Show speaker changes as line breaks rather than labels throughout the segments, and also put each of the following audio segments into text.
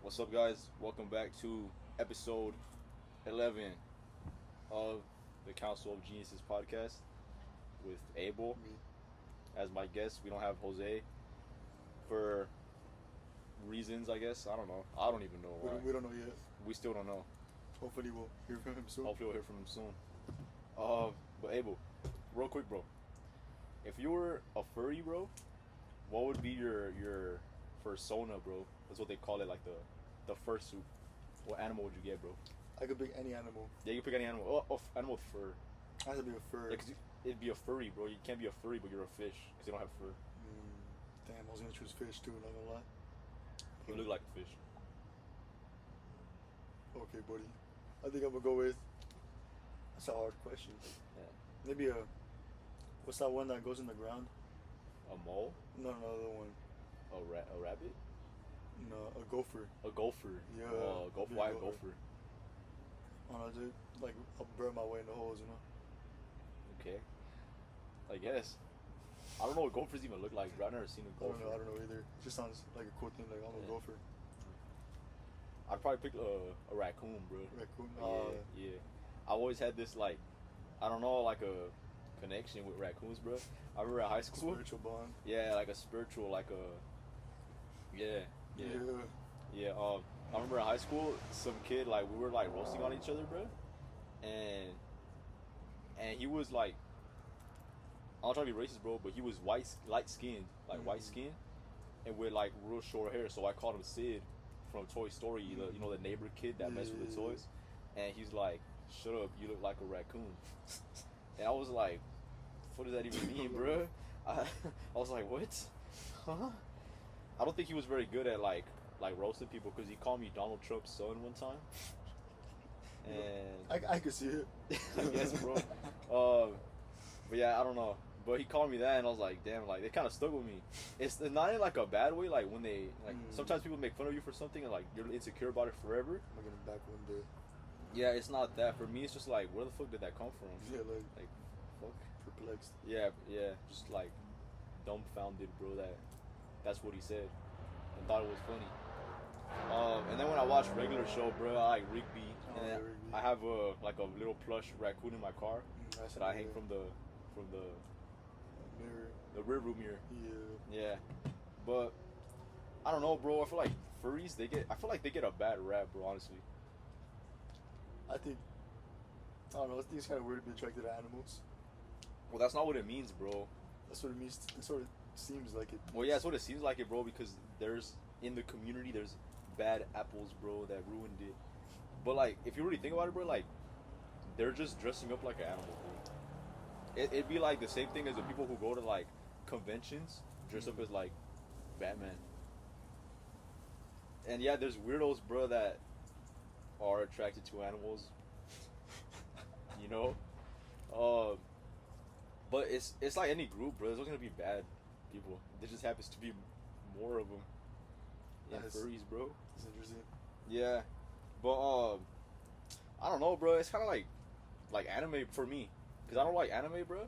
What's up, guys? Welcome back to episode 11 of the Council of Geniuses podcast with Abel
Me.
as my guest. We don't have Jose for reasons, I guess. I don't know. I don't even know why.
We don't know yet.
We still don't know.
Hopefully we'll hear from him soon.
Hopefully we'll hear from him soon. But Abel, real quick, bro. If you were a furry, bro, what would be your persona, bro? That's what they call it, like the fursuit. What animal would you get, bro?
I could pick any animal.
Yeah, you can pick any animal. Oh, animal with fur.
I have to be a fur.
Yeah, 'cause it'd be a furry, bro. You can't be a furry, but you're a fish because you don't have fur.
Damn, I was gonna choose fish too, not gonna lie.
You look like a fish.
Okay, buddy. I think I'm gonna go with. That's a hard question.
Yeah.
Maybe a. What's that one that goes in the ground?
A mole?
No, another one.
A rabbit?
No, a gopher.
A gopher?
Yeah.
Gopher. Why a gopher?
I don't know, dude. Like, I'll burn my way in the holes, you know?
Okay. I guess. I don't know what gophers even look like, bro. I've never seen a gopher.
I don't know either. It just sounds like a cool thing, like, I'm a gopher.
I'd probably pick a raccoon, bro.
Raccoon?
Yeah. I always had this, like, I don't know, like a connection with raccoons, bro. I remember in high school.
Spiritual bond.
Yeah, like a spiritual, like a. Yeah. I remember in high school, some kid, like, we were like roasting on each other, bro, and he was like, I'm not trying to be racist, bro, but he was light skinned, like white skin, and with like real short hair. So I called him Sid from Toy Story, the neighbor kid that messed with the toys, and he's like, "Shut up, you look like a raccoon," and I was like, "What does that even mean, bro?" I was like, "What? Huh?" I don't think he was very good at like roasting people because he called me Donald Trump's son one time. And
I could see it.
I guess, bro. But yeah, I don't know. But he called me that, and I was like, damn, like, it kind of stuck with me. It's not in like a bad way, like when they like sometimes people make fun of you for something and like you're insecure about it forever.
I'm gonna back one day.
Yeah, it's not that. For me, it's just like, where the fuck did that come from?
Yeah,
like fuck.
Perplexed.
Yeah, just like dumbfounded, bro. That's what he said, and thought it was funny. And then when I watch regular show, bro, I like Rigby, and then
Rigby.
I have a little plush raccoon in my car that I hang from the
mirror.
The rear view mirror.
Yeah.
Yeah, but I don't know, bro. I feel like furries I feel like they get a bad rap, bro. Honestly.
I don't know. I think it's kind of weird to be attracted to animals.
Well, that's not what it means, bro.
That's what it means. That's what it seems like it.
Well, yeah, that's what it seems like it, bro. Because in the community, there's bad apples, bro, that ruined it. But like, if you really think about it, bro, like, they're just dressing up like an animal, bro. It'd be like the same thing as the people who go to like conventions dress up as like Batman. And yeah, there's weirdos, bro, that are attracted to animals. You know, but it's like any group, bro. There's always gonna be bad people. There just happens to be more of them. Yeah, furries, bro.
It's interesting.
Yeah, but I don't know, bro. It's kind of like anime for me, cause I don't like anime, bro,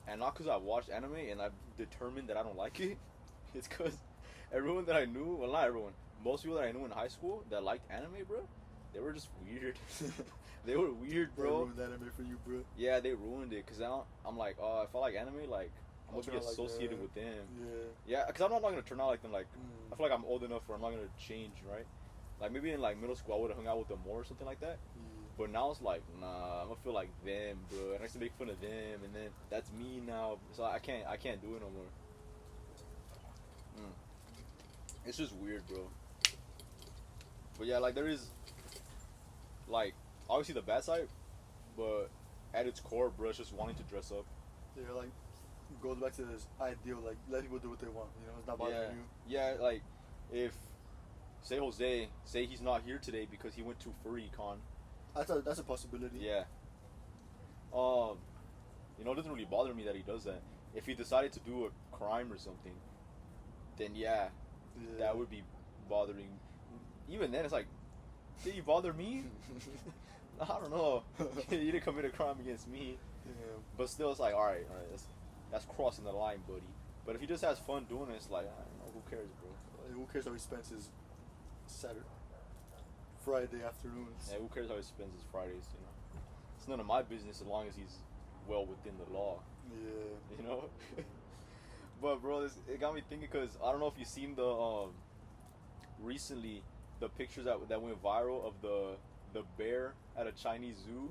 and not cause I've watched anime and I've determined that I don't like it. It's cause everyone that I knew, well, not everyone, most people that I knew in high school that liked anime, bro, they were just weird. They were weird, bro.
They ruined that anime for you, bro.
Yeah, they ruined it, cause I'm like, if I like anime, like, I'm gonna be associated with them. Yeah, cause I'm not gonna turn out like them. Like, I feel like I'm old enough where I'm not gonna change, right? Like maybe in like middle school I would have hung out with them more or something like that. But now it's like, nah, I'm gonna feel like them, bro. And I used to make fun of them, and then that's me now. So I can't do it no more. It's just weird, bro. But yeah, like there is, like, obviously the bad side, but at its core, bro, it's just wanting to dress up.
Yeah, like, goes back to this ideal, like, let people do what they want, you know, it's not bothering you.
Yeah, like, if, say Jose, say he's not here today because he went to Furry Con.
That's a possibility.
Yeah. It doesn't really bother me that he does that. If he decided to do a crime or something, then yeah, that would be bothering. Even then, it's like, did you bother me? I don't know. You didn't commit a crime against me.
Yeah.
But still, it's like, all right, that's crossing the line, buddy. But if he just has fun doing it, it's like, I don't know, who cares, bro?
Who cares how he spends his Saturday, Friday afternoons.
Yeah, who cares how he spends his Fridays? You know, it's none of my business as long as he's well within the law.
Yeah.
You know. But bro, it got me thinking because I don't know if you've seen the recently the pictures that went viral of the bear at a Chinese zoo.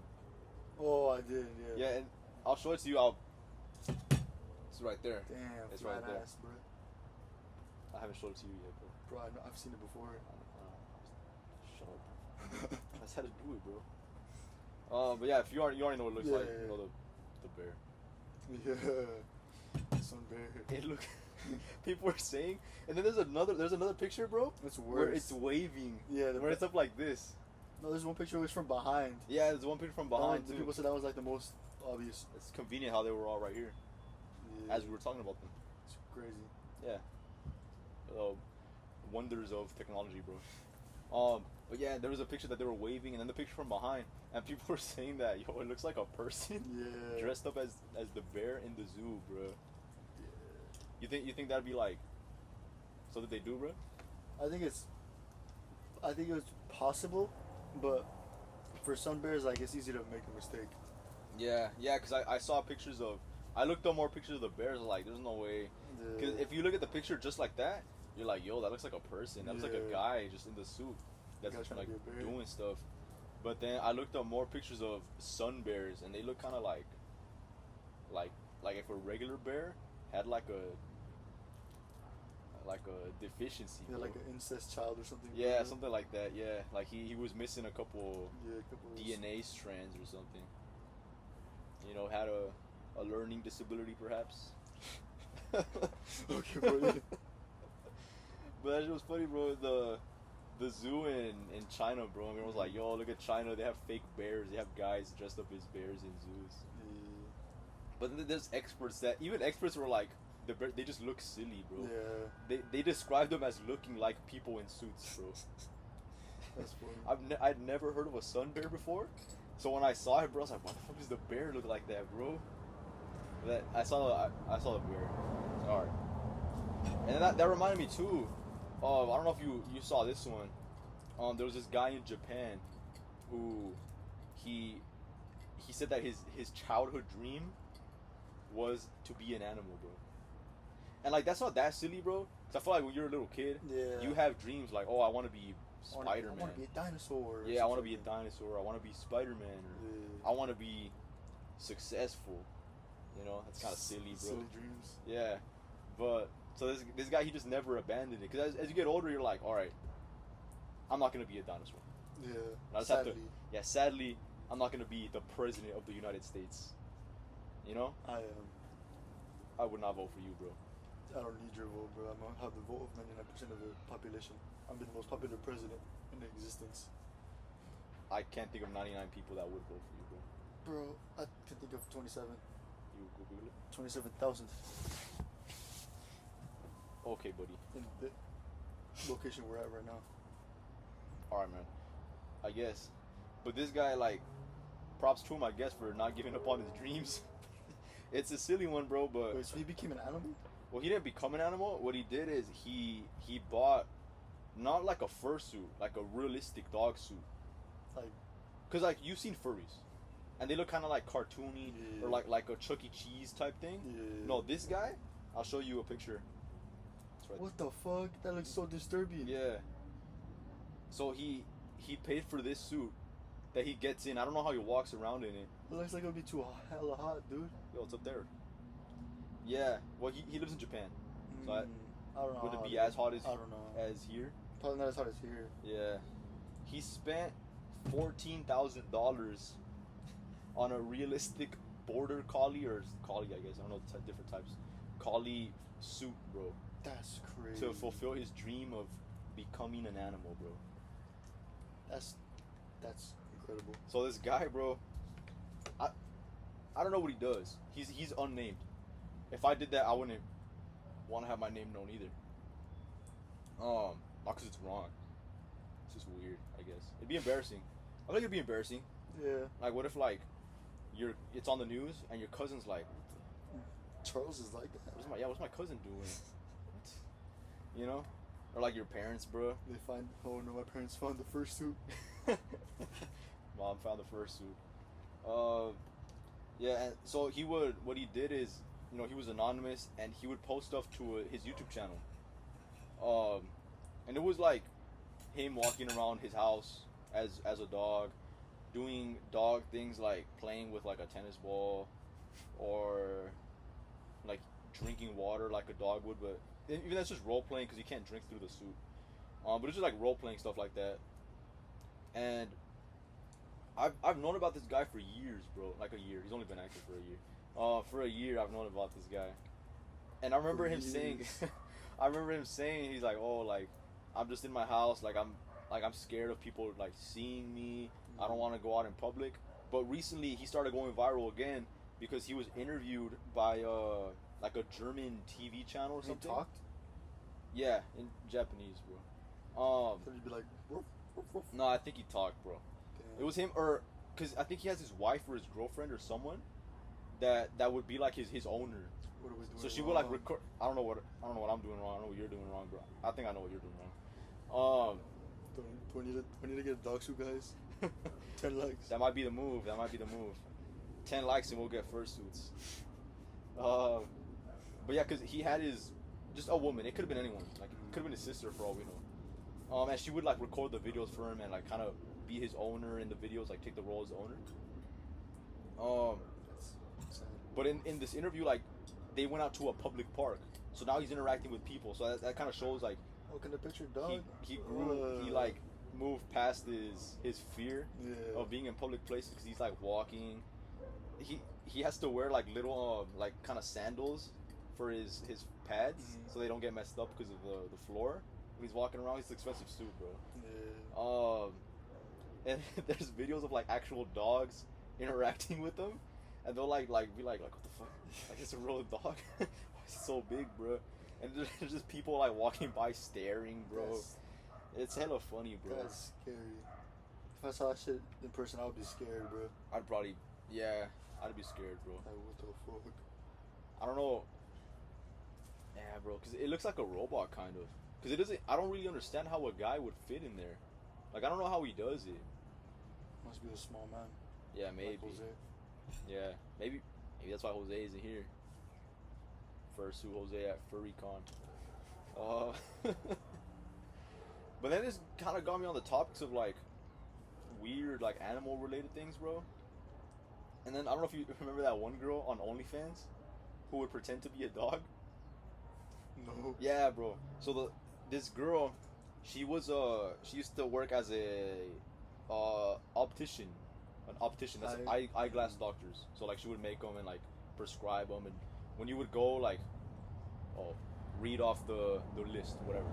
Oh, I did. Yeah.
Yeah, and I'll show it to you. It's right there.
Damn.
It's
flat
right there.
ass, bro.
I haven't showed it to you yet, bro.
Bro, I've seen it before.
Shut up. That's how to do it, bro. But yeah, if you already know what it looks like, you know the bear.
Yeah. Some bear.
It look. People were saying, and then there's another picture, bro.
It's worse.
Where it's waving.
Yeah.
Where it's up like this.
No, there's one picture was from behind.
Yeah, there's one picture from behind
The
too.
people said that was like the most obvious.
It's convenient how they were all right here,
Yeah.
as we were talking about them.
It's crazy.
Yeah. Wonders of technology, bro. But yeah, there was a picture that they were waving, and then the picture from behind, and people were saying that it looks like a person
Yeah.
dressed up as the bear in the zoo, bro.
Yeah.
You think that'd be like so that they do, bro?
I think it's possible, but for some bears, like it's easy to make a mistake.
Yeah, because I saw pictures of. I looked up more pictures of the bears. Like, there's no way. Because if you look at the picture just like that, you're like, yo, that looks like a person. That looks like a guy just in the suit that's
Guy's trying
like
to be a bear.
doing stuff. But then I looked up more pictures of sun bears, and they look kind of like if a regular bear had like a deficiency.
Yeah,
bro.
like an incest child or something.
Yeah,
like that.
something like that. Yeah, like he was missing a couple
couple of
DNA strands or something. You know, had a learning disability perhaps.
Okay, bro. Yeah.
But that shit was funny, bro. The zoo in China, bro. I mean, it was like, yo, look at China. They have fake bears. They have guys dressed up as bears in zoos.
Yeah.
But then there's experts that even experts were like, they just look silly, bro.
Yeah.
They describe them as looking like people in suits, bro.
That's funny.
I'd never heard of a sun bear before, so when I saw it, bro, I was like, "Why the fuck does the bear look like that, bro?" That I saw the bear. Alright, and then that reminded me too. I don't know if you saw this one. There was this guy in Japan, who he said that his childhood dream was to be an animal, bro. And like that's not that silly, bro. Cause I feel like when you're a little kid, you have dreams like, oh, I want to be Spider-Man.
I want to be a dinosaur.
Yeah, I want to be a dinosaur. I want to be Spider-Man. Or I want to be successful. You know, that's kind of silly, bro.
Silly dreams.
Yeah, but so this guy, he just never abandoned it. Because as you get older, you're like, all right, I'm not gonna be a dinosaur.
Yeah.
I just have to. Yeah, sadly, I'm not gonna be the president of the United States. You know? I would not vote for you, bro.
I don't need your vote, bro. I'm gonna have the vote of 99% of the population. I'm the most popular president in existence.
I can't think of 99 people that would vote for you, bro.
Bro, I can think of 27.
You Google it.
27,000
Okay, buddy.
in the location we're at right now.
Alright, man. I guess. But this guy, like, props to him, I guess, for not giving up on his dreams. It's a silly one, bro, but...
Wait, so he became an animal?
Well, he didn't become an animal. What he did is he bought, not like a fursuit, like a realistic dog suit.
Like...
Because, like, you've seen furries. And they look kind of like cartoony, or like a Chuck E. Cheese type thing.
Yeah.
No, this guy, I'll show you a picture. It's right
What the fuck? That looks so disturbing.
Yeah. So he paid for this suit that he gets in. I don't know how he walks around in it.
It looks like it would be too hella hot, dude.
Yo, it's up there. Yeah. Well, he lives in Japan. So
I don't know.
would it be as hot as
I don't know.
as here?
Probably not as hot as here.
Yeah. He spent $14,000 on a realistic border collie or collie, I guess. I don't know the different types. Collie suit, bro.
That's crazy.
To fulfill his dream of becoming an animal, bro.
That's incredible.
So this guy, bro, I don't know what he does. He's unnamed. If I did that, I wouldn't want to have my name known either. Not because it's wrong. It's just weird, I guess. It'd be embarrassing. I think it'd be embarrassing.
Yeah.
Like, what if like it's on the news and your cousin's like,
Charles is like that.
what's my cousin doing? What? You know? Or like your parents, bro.
They find. Oh no, my parents found the first suit.
Mom found the first suit. Yeah, and so what he did is, he was anonymous, and he would post stuff to his YouTube channel. And it was like him walking around his house as a dog, doing dog things like playing with like a tennis ball, or like drinking water like a dog would, but even that's just role playing because you can't drink through the suit. But it's just like role playing stuff like that. And I've known about this guy for years, bro. Like a year. He's only been active for a year. For a year, I've known about this guy, and I remember him saying, he's like, oh, like I'm just in my house, like I'm scared of people like seeing me. I don't want to go out in public. But recently, he started going viral again because he was interviewed by like a German TV channel or something.
He talked?
Yeah, in Japanese, bro.
So he'd be like, woof, woof, woof.
No, I think he talked, bro.
Damn.
It was him, or because I think he has his wife or his girlfriend or someone that would be like his owner.
What are we doing?
So she would like record. I don't know what I'm doing wrong. I don't know what you're doing wrong, bro. I think I know what you're doing wrong.
Do we need to get a dog suit, guys? 10 likes.
That might be the move. 10 likes and we'll get fursuits. But yeah, because he had just a woman. It could have been anyone. Like it could have been his sister for all we know. And she would like record the videos for him and like kind of be his owner in the videos, like take the role as owner.
That's sad.
But in this interview, like they went out to a public park, so now he's interacting with people. So that kind of shows like
Oh, can the picture dog?
he grew. He like moved past his fear
Yeah.
of being in public places because he's like walking. He has to wear like little like kind of sandals for his pads so they don't get messed up because of the floor when he's walking around. It's an expensive suit, bro.
Yeah.
And there's videos of like actual dogs interacting with them, and they'll like be like what the fuck? Like it's a real dog. Why is it so big, bro? And there's just people like walking by staring, bro. It's hella funny, bro.
That's scary. If I saw that shit in person, I would be scared, bro.
I'd be scared, bro.
Like, what the fuck?
I don't know. Yeah, bro, because it looks like a robot, kind of. Because it doesn't. I don't really understand how a guy would fit in there. Like, I don't know how he does it.
Must be a small man.
Yeah, maybe.
Like Jose.
Yeah, maybe that's why Jose isn't here. First, Jose at FurryCon. But then this kind of got me on the topics of like weird, like animal related things, bro. And then I don't know if you remember that one girl on OnlyFans who would pretend to be a dog.
No.
Yeah, bro. So this girl, she used to work as a optician, an optician. That's eyeglass doctors. So like she would make them and like prescribe them, and when you would go like, read off the list, whatever.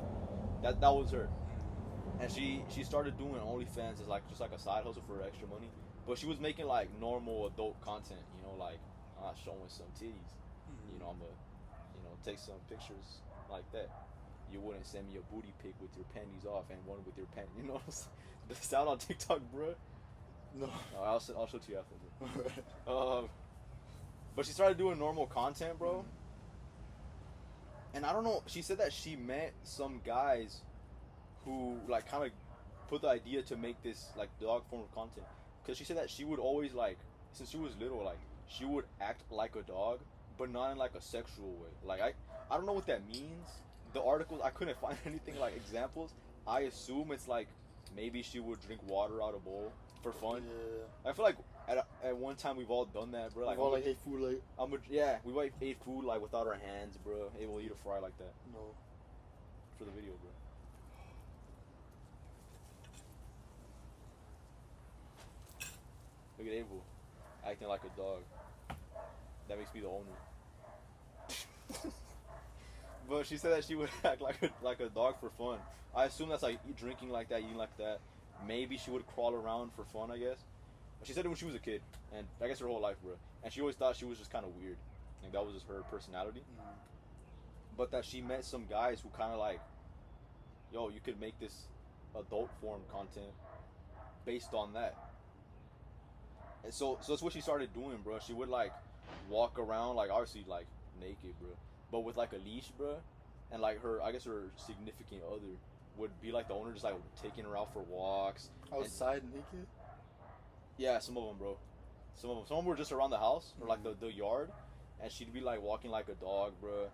That was her, and she started doing OnlyFans as like just like a side hustle for extra money. But she was making like normal adult content, like I'm not showing some titties, I'm gonna, take some pictures like that. You wouldn't send me a booty pic with your panties off and one with your panties, the sound on TikTok, bro.
No.
I'll show it to you after. But she started doing normal content, bro. And I don't know. She said that she met some guys who like kind of put the idea to make this like dog form of content. Because she said that she would always like, since she was little, like she would act like a dog, but not in like a sexual way. Like I don't know what that means. The articles, I couldn't find anything like examples. I assume it's like maybe she would drink water out of a bowl for fun.
Yeah.
I feel like at one time we've all done that, bro. Like
we've all like ate food like.
We like ate food like without our hands, bro. Hey, we'll eat a fry like that.
No.
For the video, bro. Look at Abel acting like a dog. That makes me the owner. But she said that she would act like a dog for fun. I assume that's like drinking like that, eating like that. Maybe she would crawl around for fun, I guess. But she said it when she was a kid, and I guess her whole life, bro. And she always thought she was just kind of weird. Like that was just her personality. But that she met some guys who kind of like, yo, you could make this adult form content based on that. And so that's what she started doing, bro. She would like walk around, like obviously like naked, bro, but with like a leash, bro. and like I guess her significant other would be like the owner, just like taking her out for walks.
Outside naked?
Yeah, some of them, bro. Some of them were just around the house or like the yard, and she'd be like walking like a dog, bro.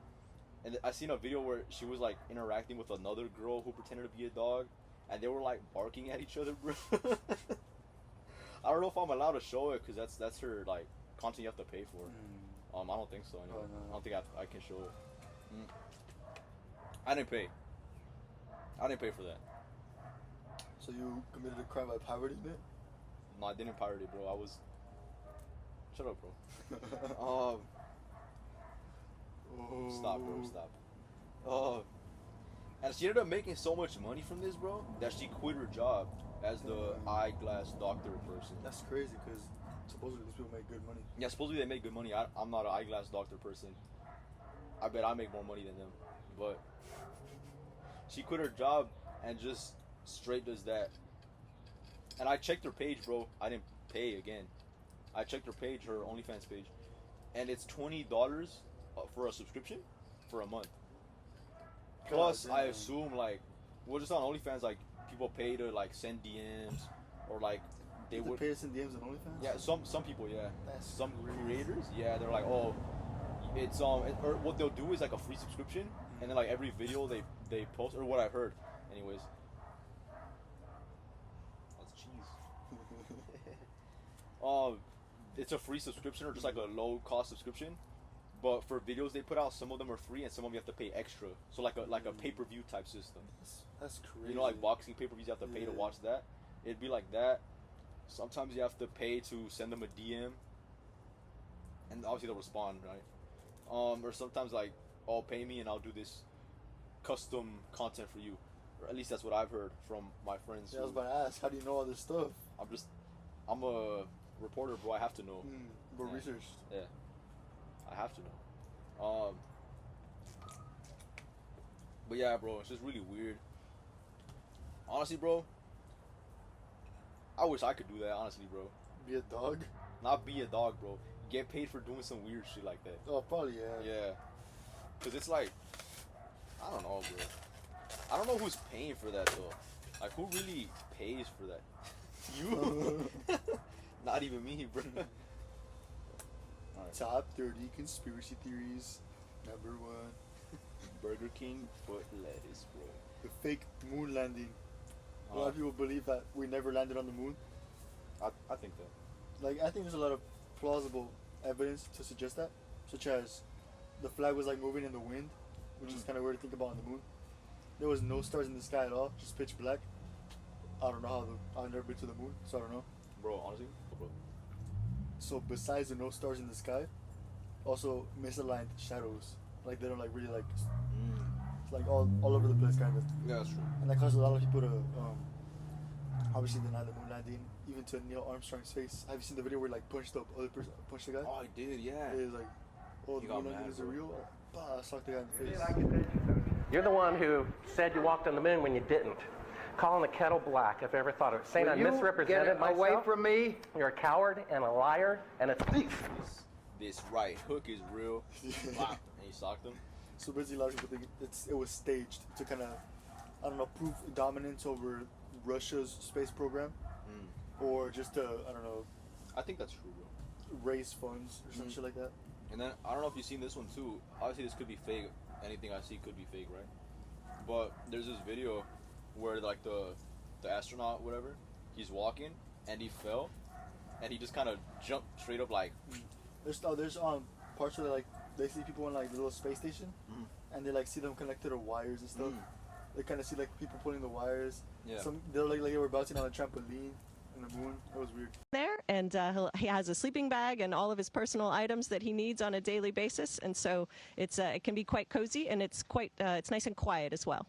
And I seen a video where she was like interacting with another girl who pretended to be a dog, and they were like barking at each other, bro. I don't know if I'm allowed to show it because that's her like content you have to pay for. I don't think so. Anyway.
No.
I don't think I can show it. I didn't pay. I didn't pay for that.
So you committed a crime by pirating it?
No, I didn't pirate it, bro. I was. Shut up, bro. Stop, bro. Stop. And she ended up making so much money from this, bro, that she quit her job as the eyeglass doctor person.
That's crazy because supposedly these people make good money.
Yeah, supposedly they make good money. I'm not an eyeglass doctor person. I bet I make more money than them. But she quit her job and just straight does that. And I checked her page, bro. I didn't pay again. I checked her page, her OnlyFans page, and it's $20 for a subscription for a month. Plus, I assume like, well, just on OnlyFans, like people pay to like send DMs or like they would
pay to send DMs on OnlyFans.
Yeah, some people, yeah.
That's
some
crazy.
Creators, yeah, they're like, oh, it's or what they'll do is like a free subscription, and then like every video they post, or what I've heard, anyways. That's cheese. It's a free subscription or just like a low cost subscription. But for videos they put out, some of them are free and some of them you have to pay extra. So like a pay-per-view type system.
That's crazy.
You know, like boxing pay-per-views, you have to pay to watch that. It'd be like that. Sometimes you have to pay to send them a DM, and obviously they'll respond, right? Or sometimes like, oh, pay me and I'll do this custom content for you. Or at least that's what I've heard from my friends.
Yeah, I was about to ask, how do you know all this stuff?
I'm a reporter, bro. I have to know.
But research.
Yeah. I have to know. But yeah, bro, it's just really weird. Honestly, bro, I wish I could do that, honestly, bro.
Be a dog?
Not be a dog, bro. Get paid for doing some weird shit like that.
Oh, probably, yeah.
Yeah. Because it's like, I don't know, bro. I don't know who's paying for that, though. Like, who really pays for that? You? Not even me, bro.
Right. Top 30 conspiracy theories. Number 1.
Burger King foot lettuce, bro.
The fake moon landing. A lot of people believe that we never landed on the moon.
I think that.
Like, I think there's a lot of plausible evidence to suggest that, such as the flag was like moving in the wind, which is kind of weird to think about on the moon. There was no stars in the sky at all, just pitch black. I don't know I've never been to the moon, so I don't know.
Bro, honestly, bro.
So besides the no stars in the sky, also misaligned shadows. Like they don't like really like, it's like all over the place kind of.
Yeah, that's true.
And that caused a lot of people to obviously deny the moon landing, even to Neil Armstrong's face. Have you seen the video where he, like punched the other person, punched the guy?
Oh, I did, yeah.
It was like, oh, the moon landing is real. Bah, socked the guy in the face.
You're the one who said you walked on the moon when you didn't. Calling the kettle black, if I ever thought of it. Saying I misrepresented myself.
Away from me.
You're a coward and a liar and a thief.
This right hook is real. Wow. And he socked him.
So basically, a lot of people think it was staged to kind of, I don't know, prove dominance over Russia's space program, or just to, I don't know.
I think that's true, bro.
Raise funds or some shit like that.
And then I don't know if you've seen this one too. Obviously, this could be fake. Anything I see could be fake, right? But there's this video where like the astronaut, whatever, he's walking and he fell, and he just kind of jumped straight up like.
There's parts where like they see people in like the little space station, and they like see them connected to wires and stuff. They kind of see like people pulling the wires.
Yeah.
They're like they were bouncing on a trampoline in the moon. It was weird.
There, and he has a sleeping bag and all of his personal items that he needs on a daily basis, and so it can be quite cozy, and it's nice and quiet as well.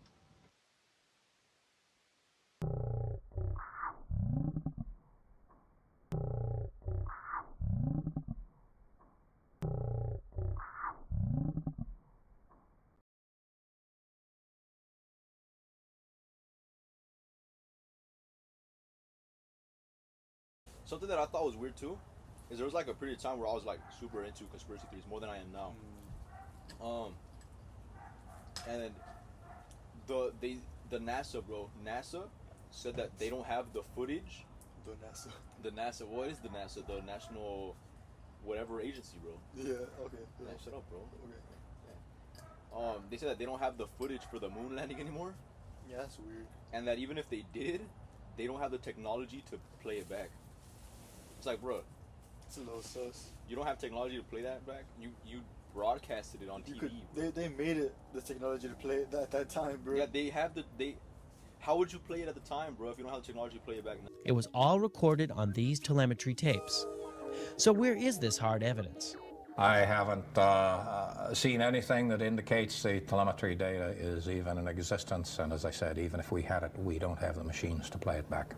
Something that I thought was weird too is there was like a period of time where I was like super into conspiracy theories more than I am now. and the NASA, bro. NASA said that they don't have the footage.
The NASA.
The NASA. What is the NASA? The National, whatever agency, bro.
Yeah. Okay.
Yeah, shut up, bro.
Okay.
They said that they don't have the footage for the moon landing anymore,
Yeah, that's weird.
and that even if they did, they don't have the technology to play it back. It's like, bro,
It's a little sus.
you don't have technology to play that back. You broadcasted it on
You
TV.
could. They made it the technology to play it at that time, bro.
Yeah, they have the. How would you play it at the time, bro, if you don't have the technology to play it back now?
It was all recorded on these telemetry tapes. So where is this hard evidence?
I haven't seen anything that indicates the telemetry data is even in existence, and as I said, even if we had it, we don't have the machines to play it back.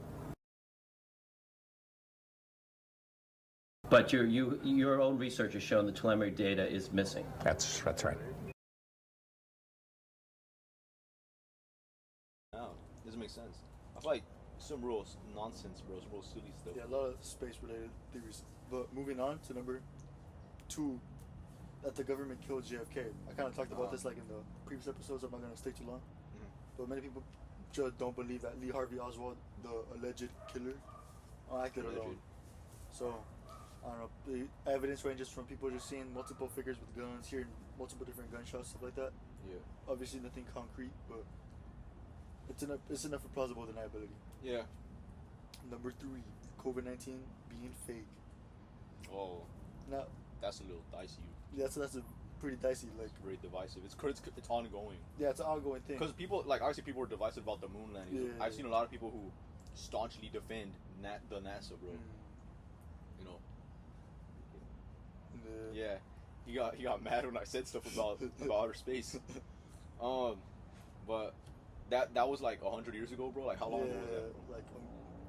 But your own research has shown the telemetry data is missing.
That's right.
No, doesn't make sense. I feel like some real nonsense, bro. Some real silly stuff.
Yeah, a lot of space-related theories. But moving on to number 2, that the government killed JFK. I kind of talked about this like in the previous episodes. I'm not gonna stay too long. But many people just don't believe that Lee Harvey Oswald, the alleged killer, acted alone. So I don't know. The evidence ranges from people just seeing multiple figures with guns, hearing multiple different gunshots, stuff like that.
Yeah.
Obviously nothing concrete, but it's enough for plausible deniability.
Yeah.
Number 3, COVID-19 being fake.
Oh,
Now,
that's a little dicey.
that's a pretty dicey. Like,
It's very divisive. It's ongoing.
yeah, it's an ongoing thing.
Because people, like, obviously people are divisive about the moon landing.
Yeah.
I've seen a lot of people who staunchly defend the NASA, bro. You know. Yeah. He got mad when I said stuff about outer space. But that was like 100 years ago, bro. Like, how long ago was that, bro?
Like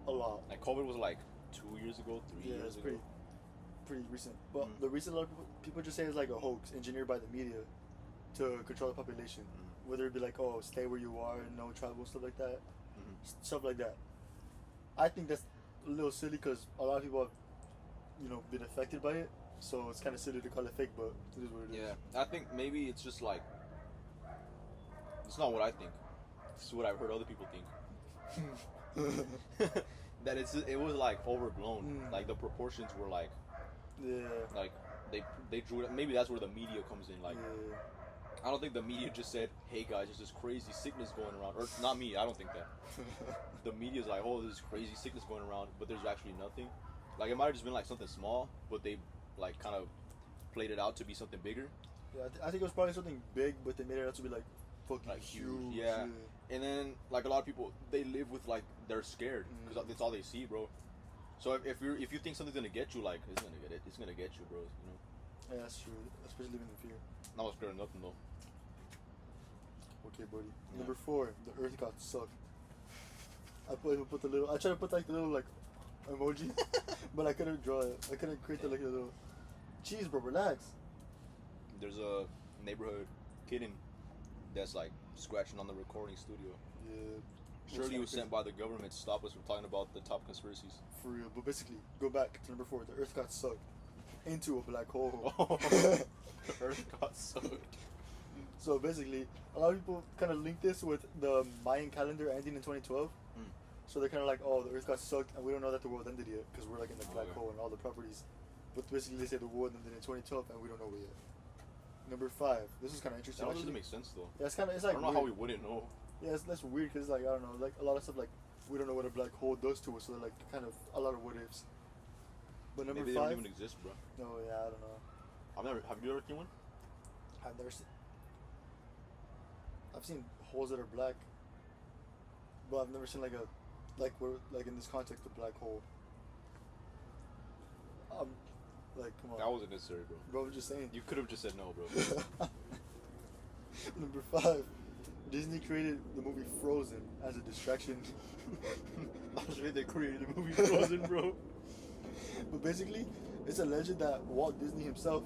a lot.
Like, COVID was like 2 years ago, 3
Yeah,
years
it's
ago.
pretty recent. But the reason a lot of people just say it's like a hoax engineered by the media to control the population. Whether it be like, oh, stay where you are and no travel, stuff like that. Stuff like that. I think that's a little silly because a lot of people have, been affected by it. So it's kind of silly to call it fake, but it is what it is.
Yeah, I think maybe it's just like, it's not what I think. It's what I've heard other people think. That it was like overblown. Like the proportions were like, like they drew it. Maybe that's where the media comes in. Like, I don't think the media just said, "Hey guys, there's this crazy sickness going around," or not me. I don't think that. The media's like, "Oh, there's crazy sickness going around," but there's actually nothing. Like, it might have just been like something small, but they like kind of played it out to be something bigger.
Yeah, I think it was probably something big, but they made it out to be like fucking
Like
huge.
yeah. And then like a lot of people, they live with like they're scared because that's all they see, bro. So if you think something's gonna get you, like it's gonna get you, bro. You know.
Yeah, that's true. Especially living in fear.
Not much scared of nothing though.
Okay, buddy.
Yeah.
Number 4, the Earth got sucked. I tried to put like the little like emoji, but I couldn't draw it. I couldn't create the like little. Jeez, bro, relax.
There's a neighborhood kitten that's like scratching on the recording studio.
Yeah.
Surely it was sent by the government to stop us from talking about the top conspiracies.
For real, but basically, go back to number 4. The Earth got sucked into a black hole.
The Earth got sucked.
So basically, a lot of people kind of link this with the Mayan calendar ending in 2012. So they're kind of like, oh, the Earth got sucked, and we don't know that the world ended yet because we're like in the black hole and all the properties. But basically, they say the world ended in 2012, and we don't know it yet. Number 5. This is kind of interesting.
That doesn't
actually.
make sense though.
Yeah, it's like
I don't know
weird.
how we wouldn't know.
Yeah, that's weird because like I don't know, like a lot of stuff like we don't know what a black hole does to us, so they're like kind of a lot of what ifs. But number
Maybe they
5.
don't even exist, bro.
No, yeah, I don't know.
Have you ever seen one?
I've never seen. I've seen holes that are black, but I've never seen like in this context a black hole. Like come on.
That wasn't necessary, bro.
Bro, I'm just saying.
You could have just said no, bro.
Number 5. Disney created the movie Frozen as a distraction.
That's why they created the movie Frozen, bro.
But basically, it's alleged that Walt Disney himself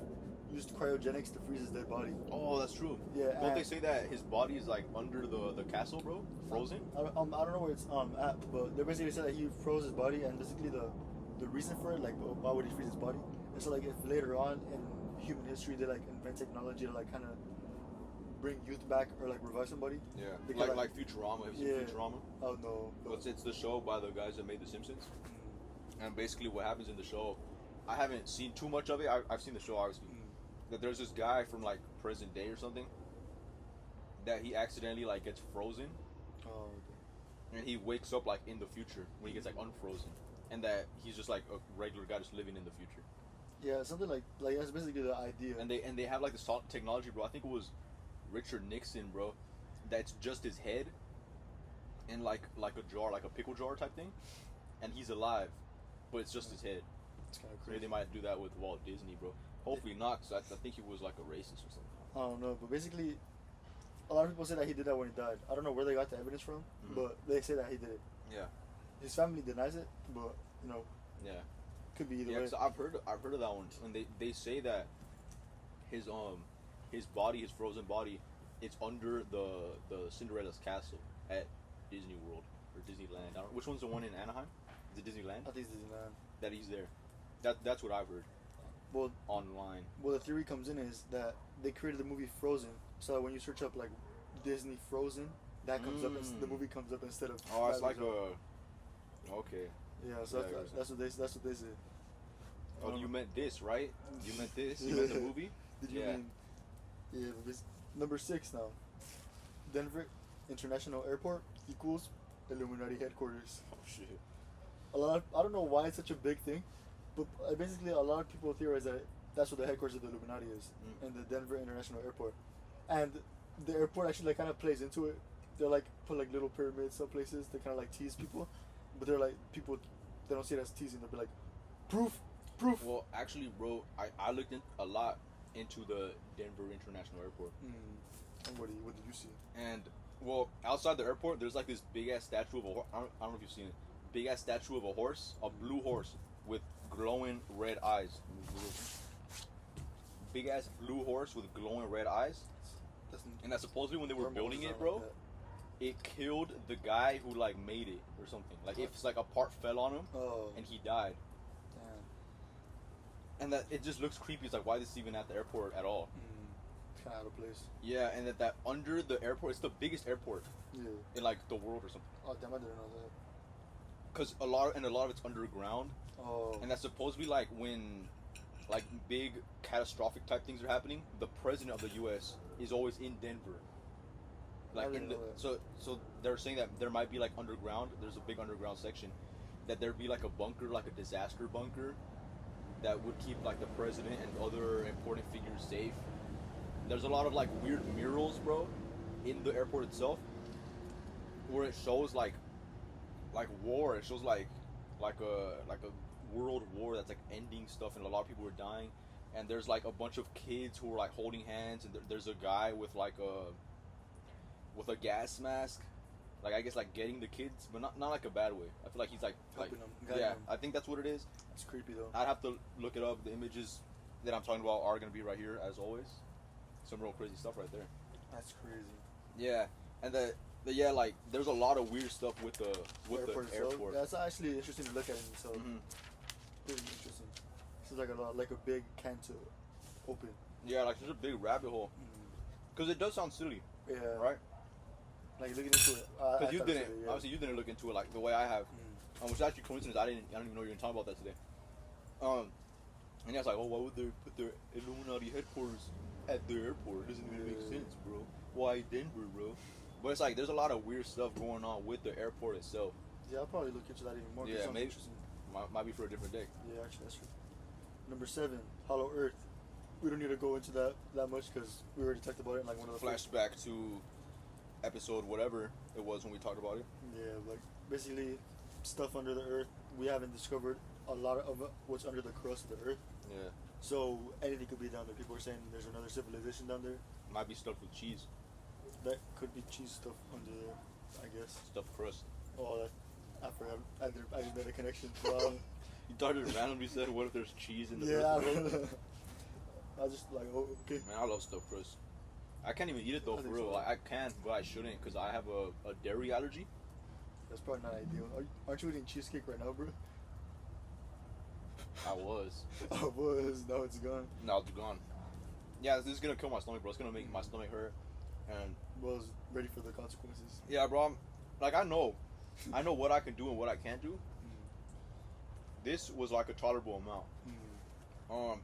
used cryogenics to freeze his dead body.
Oh, that's true.
Yeah.
Don't they say that his body is like under the castle, bro? Frozen?
I don't know where it's at, but they basically said that he froze his body, and basically the reason for it, like why would he freeze his body? And so like if later on in human history they like invent technology to like kind of bring youth back or like revive somebody.
Yeah,
They could,
like Futurama. Have you
Yeah.
seen Futurama?
Oh no.
It's the show by the guys that made The Simpsons. And basically, what happens in the show, I haven't seen too much of it. I've seen the show, obviously. That there's this guy from like present day or something that he accidentally like gets frozen,
Oh. Okay.
and he wakes up like in the future when he gets like unfrozen, and that he's just like a regular guy just living in the future.
Yeah, something like that's basically the idea.
And they have like this technology, bro. I think it was Richard Nixon, bro. That's just his head in like a jar, like a pickle jar type thing, and he's alive, but it's just his head.
It's kind of
Maybe
crazy.
they might do that with Walt Disney, bro. Hopefully not, because I think he was like a racist or something.
I don't know, but basically, a lot of people say that he did that when he died. I don't know where they got the evidence from, but they say that he did it.
Yeah.
His family denies it, but
Yeah.
could be either
Yeah,
way.
'cause I've heard of that one, and they say that his body, his frozen body, it's under the Cinderella's castle at Disney World or Disneyland. I don't, which one's the one in Anaheim? Is it Disneyland?
I think it's Disneyland.
That he's there. That's what I've heard
Well,
online.
the theory comes in is that they created the movie Frozen, so that when you search up like Disney Frozen, that comes up. The movie comes up instead of.
Oh, it's
that
like
result.
okay.
Yeah, so
Yeah,
that's what they say.
Oh, you meant this, right? You meant this. You meant the movie.
Did you
Yeah.
mean? Yeah, but this, number 6 now. Denver International Airport equals Illuminati headquarters.
Oh shit.
I don't know why it's such a big thing, but basically a lot of people theorize that that's what the headquarters of the Illuminati is, in the Denver International Airport, and the airport actually like kind of plays into it. They're like put like little pyramids some places to kind of like tease people, but they're like people they don't see it as teasing. They'll be like, proof.
Well, actually, bro, I looked a lot into the Denver International Airport.
And what did you see?
And well, outside the airport, there's like this big ass statue of a horse. I don't know if you've seen it. Big ass statue of a horse, a blue horse with glowing red eyes. Big ass blue horse with glowing red eyes. And that's supposedly when they were building it, bro. It killed the guy who like made it or something. Like if it's like a part fell on him and he died. And that it just looks creepy. It's like, why is this even at the airport at all?
It's kind of out of place.
Yeah, and that under the airport, it's the biggest airport in like the world or something.
Oh damn! I didn't know that.
Cause a lot of it's underground.
Oh.
And that's supposed to be like when, like big catastrophic type things are happening. The president of the U.S. is always in Denver. Like
didn't know that.
so they're saying that there might be like underground. There's a big underground section. That there'd be like a bunker, like a disaster bunker, that would keep like the president and other important figures safe. There's a lot of like weird murals, bro, in the airport itself, where it shows like war. It shows like a world war that's like ending stuff, and a lot of people are dying. And there's like a bunch of kids who are like holding hands, and there's a guy with like a gas mask, like I guess like getting the kids, but not like a bad way. I feel like he's like
Helping them, guiding
yeah,
them.
I think that's what it is.
It's creepy though.
I'd have to look it up. The images that I'm talking about are gonna be right here as always. Some real crazy stuff right there.
That's crazy.
Yeah, and yeah, like there's a lot of weird stuff with the
itself.
airport.
That's actually interesting to look at in itself.
Mhm.
Pretty interesting. Seems like like a big can to open.
Yeah, like there's a big rabbit hole. Cause it does sound silly,
Yeah.
right?
Like looking into it.
Because you didn't, obviously you didn't look into it like the way I have. Which is actually coincidence. I don't even know you were talking about that today. And it's like, oh, why would they put their Illuminati headquarters at the airport? It doesn't even make sense, bro. Why Denver, bro? But it's like there's a lot of weird stuff going on with the airport itself.
Yeah, I'll probably look into that even more. 'Cause it
Yeah,
sounds
maybe
interesting.
might be for a different day.
Yeah, actually, that's true. Number 7, Hollow Earth. We don't need to go into that much because we already talked about it in like one of the first.
Flashback to episode whatever it was when we talked about it.
Yeah, like basically stuff under the earth. We haven't discovered a lot of what's under the crust of the earth.
Yeah,
So anything could be down there. People are saying there's another civilization down there.
might be stuffed with cheese,
That could be cheese stuff under there, I guess.
stuffed crust.
Oh, that I forgot. I didn't make a connection. Wow.
You thought it randomly said, "What if there's cheese in the
Yeah,
earth?"
I was just like, oh, okay.
Man, I love stuffed crust. I can't even eat it though,
I
for
think
real.
so.
Like, I can, but I shouldn't, because I have a dairy allergy.
That's probably not ideal. Aren't you eating cheesecake right now, bro?
I was.
I was. Now it's gone.
Now it's gone. Yeah, this is gonna kill my stomach, bro. It's gonna make my stomach hurt. and
Was ready for the consequences.
yeah, bro. Like I know what I can do and what I can't do. This was like a tolerable amount.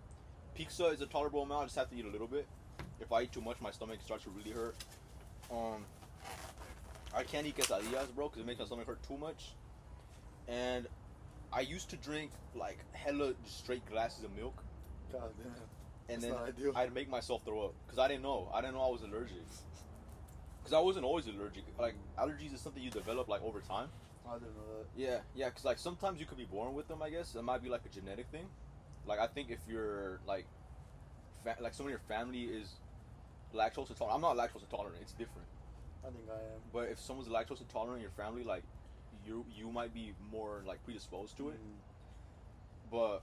Pizza is a tolerable amount. I just have to eat a little bit. If I eat too much, my stomach starts to really hurt. I can't eat quesadillas, bro, because it makes my stomach hurt too much. And I used to drink like hella straight glasses of milk,
God damn.
and
That's
then
not ideal.
I'd make myself throw up because I didn't know I was allergic. Because I wasn't always allergic. Like allergies is something you develop like over time.
I didn't know that.
Yeah. Because like sometimes you could be born with them. I guess it might be like a genetic thing. Like I think if you're like, like someone in your family is lactose intolerant. I'm not lactose intolerant. It's different.
I think I am.
But if someone's lactose intolerant in your family, like you might be more like predisposed to it. But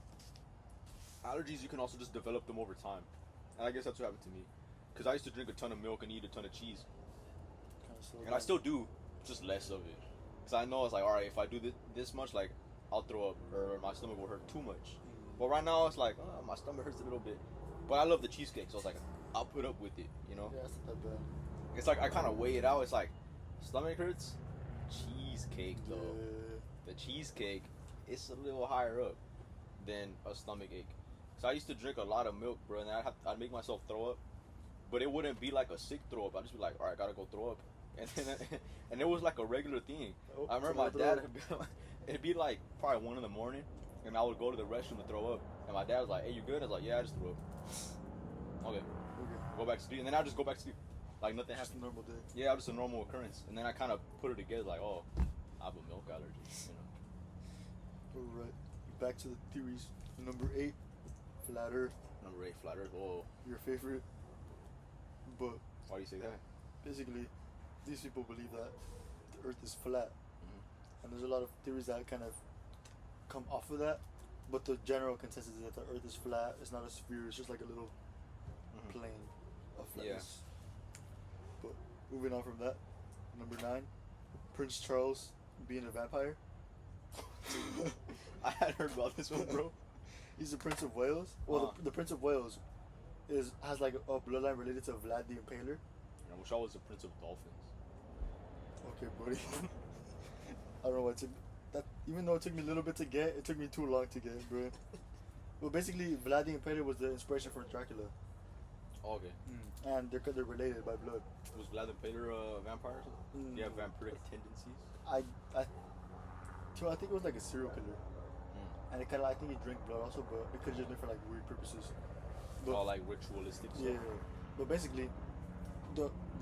allergies, you can also just develop them over time. And I guess that's what happened to me. Because I used to drink a ton of milk and eat a ton of cheese. And I still do, just less of it. Because I know it's like, alright, if I do this much, like, I'll throw up or my stomach will hurt too much. But right now, it's like, oh, my stomach hurts a little bit. But I love the cheesecake, so it's like, I'll put up with it, you know?
Yeah, it's not that bad.
It's like, I kind of weigh it out. It's like, stomach hurts, cheesecake, though.
Yeah.
The cheesecake, it's a little higher up than a stomach ache. So I used to drink a lot of milk, bro, and I'd make myself throw up. But it wouldn't be like a sick throw up. I'd just be like, alright, gotta go throw up. And then, and it was like a regular thing. I remember my dad, it'd be like probably 1 a.m, and I would go to the restroom to throw up. And my dad was like, hey, you good? I was like, yeah, I just threw up. Okay. Go back to sleep. And then I'd just go back to sleep. Like nothing
Just
happened.
a normal day.
Yeah, just a normal occurrence. And then I kind of put it together like, oh, I have a milk allergy, you know.
Alright. Back to the theories. Number 8, flat Earth.
Number 8, flat Earth. Oh,
Your favorite. But
why do you say that?
basically, these people believe that the Earth is flat. And there's a lot of theories that kind of come off of that. But the general consensus is that the Earth is flat. It's not a sphere. It's just like a little plane of flatness. But moving on from that, number 9, Prince Charles being a vampire.
I had heard about this one, bro.
He's the Prince of Wales. Well, the Prince of Wales has like a bloodline related to Vlad the Impaler.
I wish I was the Prince of Dolphins.
Okay, buddy. I don't know what took that. Even though it took me a little bit to get, it took me too long to get, bro. Well, basically, Vlad the Impaler was the inspiration for Dracula.
Oh, okay.
And they're related by blood.
Was Vlad the Impaler a vampire or something? Do you have vampiric tendencies?
I think it was like a serial killer. And it kind of, I think he drank blood also, but it could have just been for like weird purposes. But,
Like ritualistic stuff?
yeah. But basically,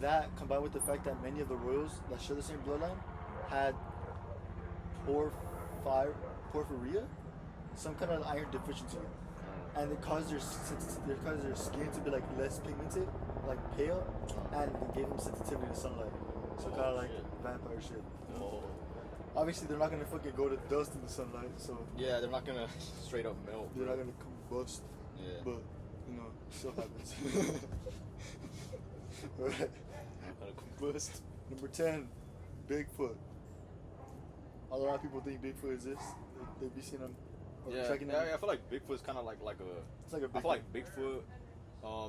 that combined with the fact that many of the royals that share the same bloodline had porphyria, some kind of iron deficiency, and it caused their skin to be like less pigmented, like pale, and it gave them sensitivity to sunlight. So kind of like vampire shit. You know? Obviously, they're not gonna fucking go to dust in the sunlight, so
Yeah, they're not gonna straight up melt.
they're not gonna combust.
Yeah.
But you know, still happens. Alright.
Combust.
Number 10, Bigfoot. A lot of people think Bigfoot exists. They be seeing them or tracking them.
I feel like Bigfoot's kind of like a.
It's like a
I feel like Bigfoot,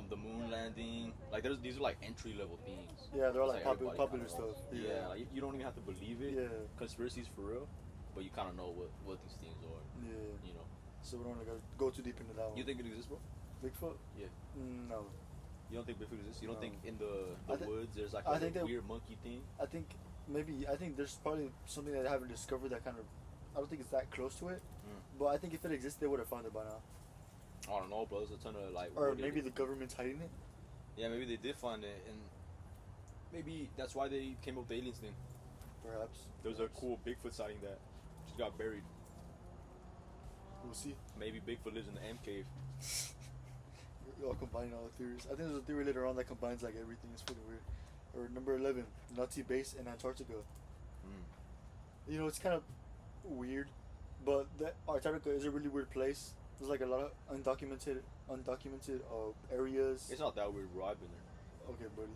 the moon landing, like these are like entry level things.
Yeah, they're all
It's
like popular
everybody kinda
stuff.
knows. Yeah, like you don't even have to believe it.
Yeah.
Conspiracies for real, but you kind of know what these things are.
Yeah.
You know.
So we don't want to go too deep into that one.
You think it exists, bro?
Bigfoot?
Yeah.
No.
You don't think Bigfoot exists? You don't
No.
think in the woods there's like
I
a
think
weird monkey thing?
I think there's probably something that I haven't discovered that kind of. I don't think it's that close to it. But I think if it exists, they would have found it by now.
I don't know, bro. There's a ton of like.
Or maybe the government's hiding it.
Yeah, maybe they did find it, and maybe that's why they came up with the aliens thing.
Perhaps.
There was a cool Bigfoot sighting that just got buried.
We'll see.
Maybe Bigfoot lives in the M cave.
We're all combining all the theories. I think there's a theory later on that combines like everything. It's pretty weird. Or number 11, Nazi base in Antarctica. You know, it's kind of weird, but Antarctica is a really weird place. There's like a lot of undocumented areas.
It's not that weird, bro. I've been there.
Okay, buddy.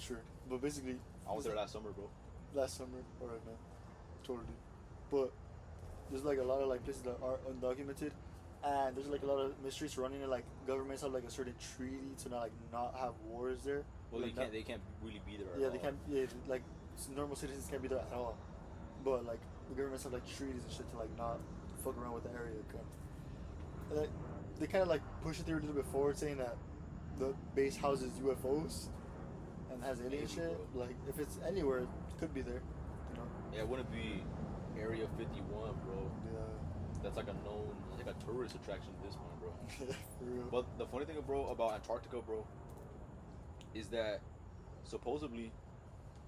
Sure. But basically,
I was there last summer, bro.
last summer. Alright, man. Totally. But there's like a lot of like places that are undocumented, and there's like a lot of mysteries surrounding it. Like governments have like a certain treaty to not have wars there,
Well,
like,
they can't really be there.
Yeah,
at
they
all.
can't. Yeah, like normal citizens can't be there at all. But like the governments have like treaties and shit to like not fuck around with the area. And, like, they kind of like push it through a little bit forward, saying that the base houses UFOs and has alien
Maybe,
shit.
bro.
Like if it's anywhere, it could be there. You know.
Yeah, it wouldn't be Area 51, bro.
Yeah.
That's like a known, like a tourist attraction at this point, bro.
For real.
But the funny thing, bro, about Antarctica, bro, is that supposedly,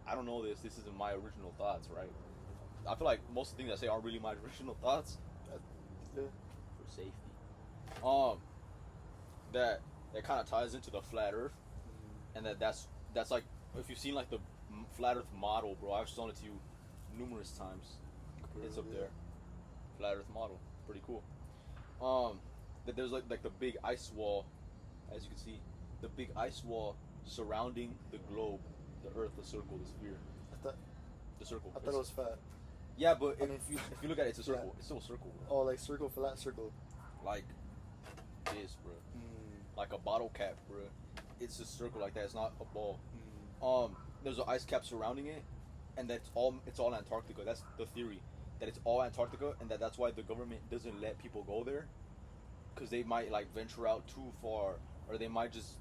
I don't know this. This isn't my original thoughts, right? I feel like most of the things I say aren't really my original thoughts.
Yeah.
For safety. That kind of ties into the flat Earth, and that's like, if you've seen like the flat Earth model, bro. I've shown it to you numerous times. It's up there. Flat Earth model, pretty cool. That there's like the big ice wall, as you can see, the big ice wall surrounding the globe, the Earth, the circle, the sphere, the circle.
I thought it was fat.
Yeah, but
I
if,
mean,
if you look at it, it's a circle.
yeah.
It's still a circle, bro.
Oh, like circle, flat circle.
Like this, bro. Like a bottle cap, bro. It's a circle like that. It's not a ball. There's an ice cap surrounding it, and it's all Antarctica. That's the theory, that it's all Antarctica, and that's why the government doesn't let people go there, because they might like venture out too far, or they might just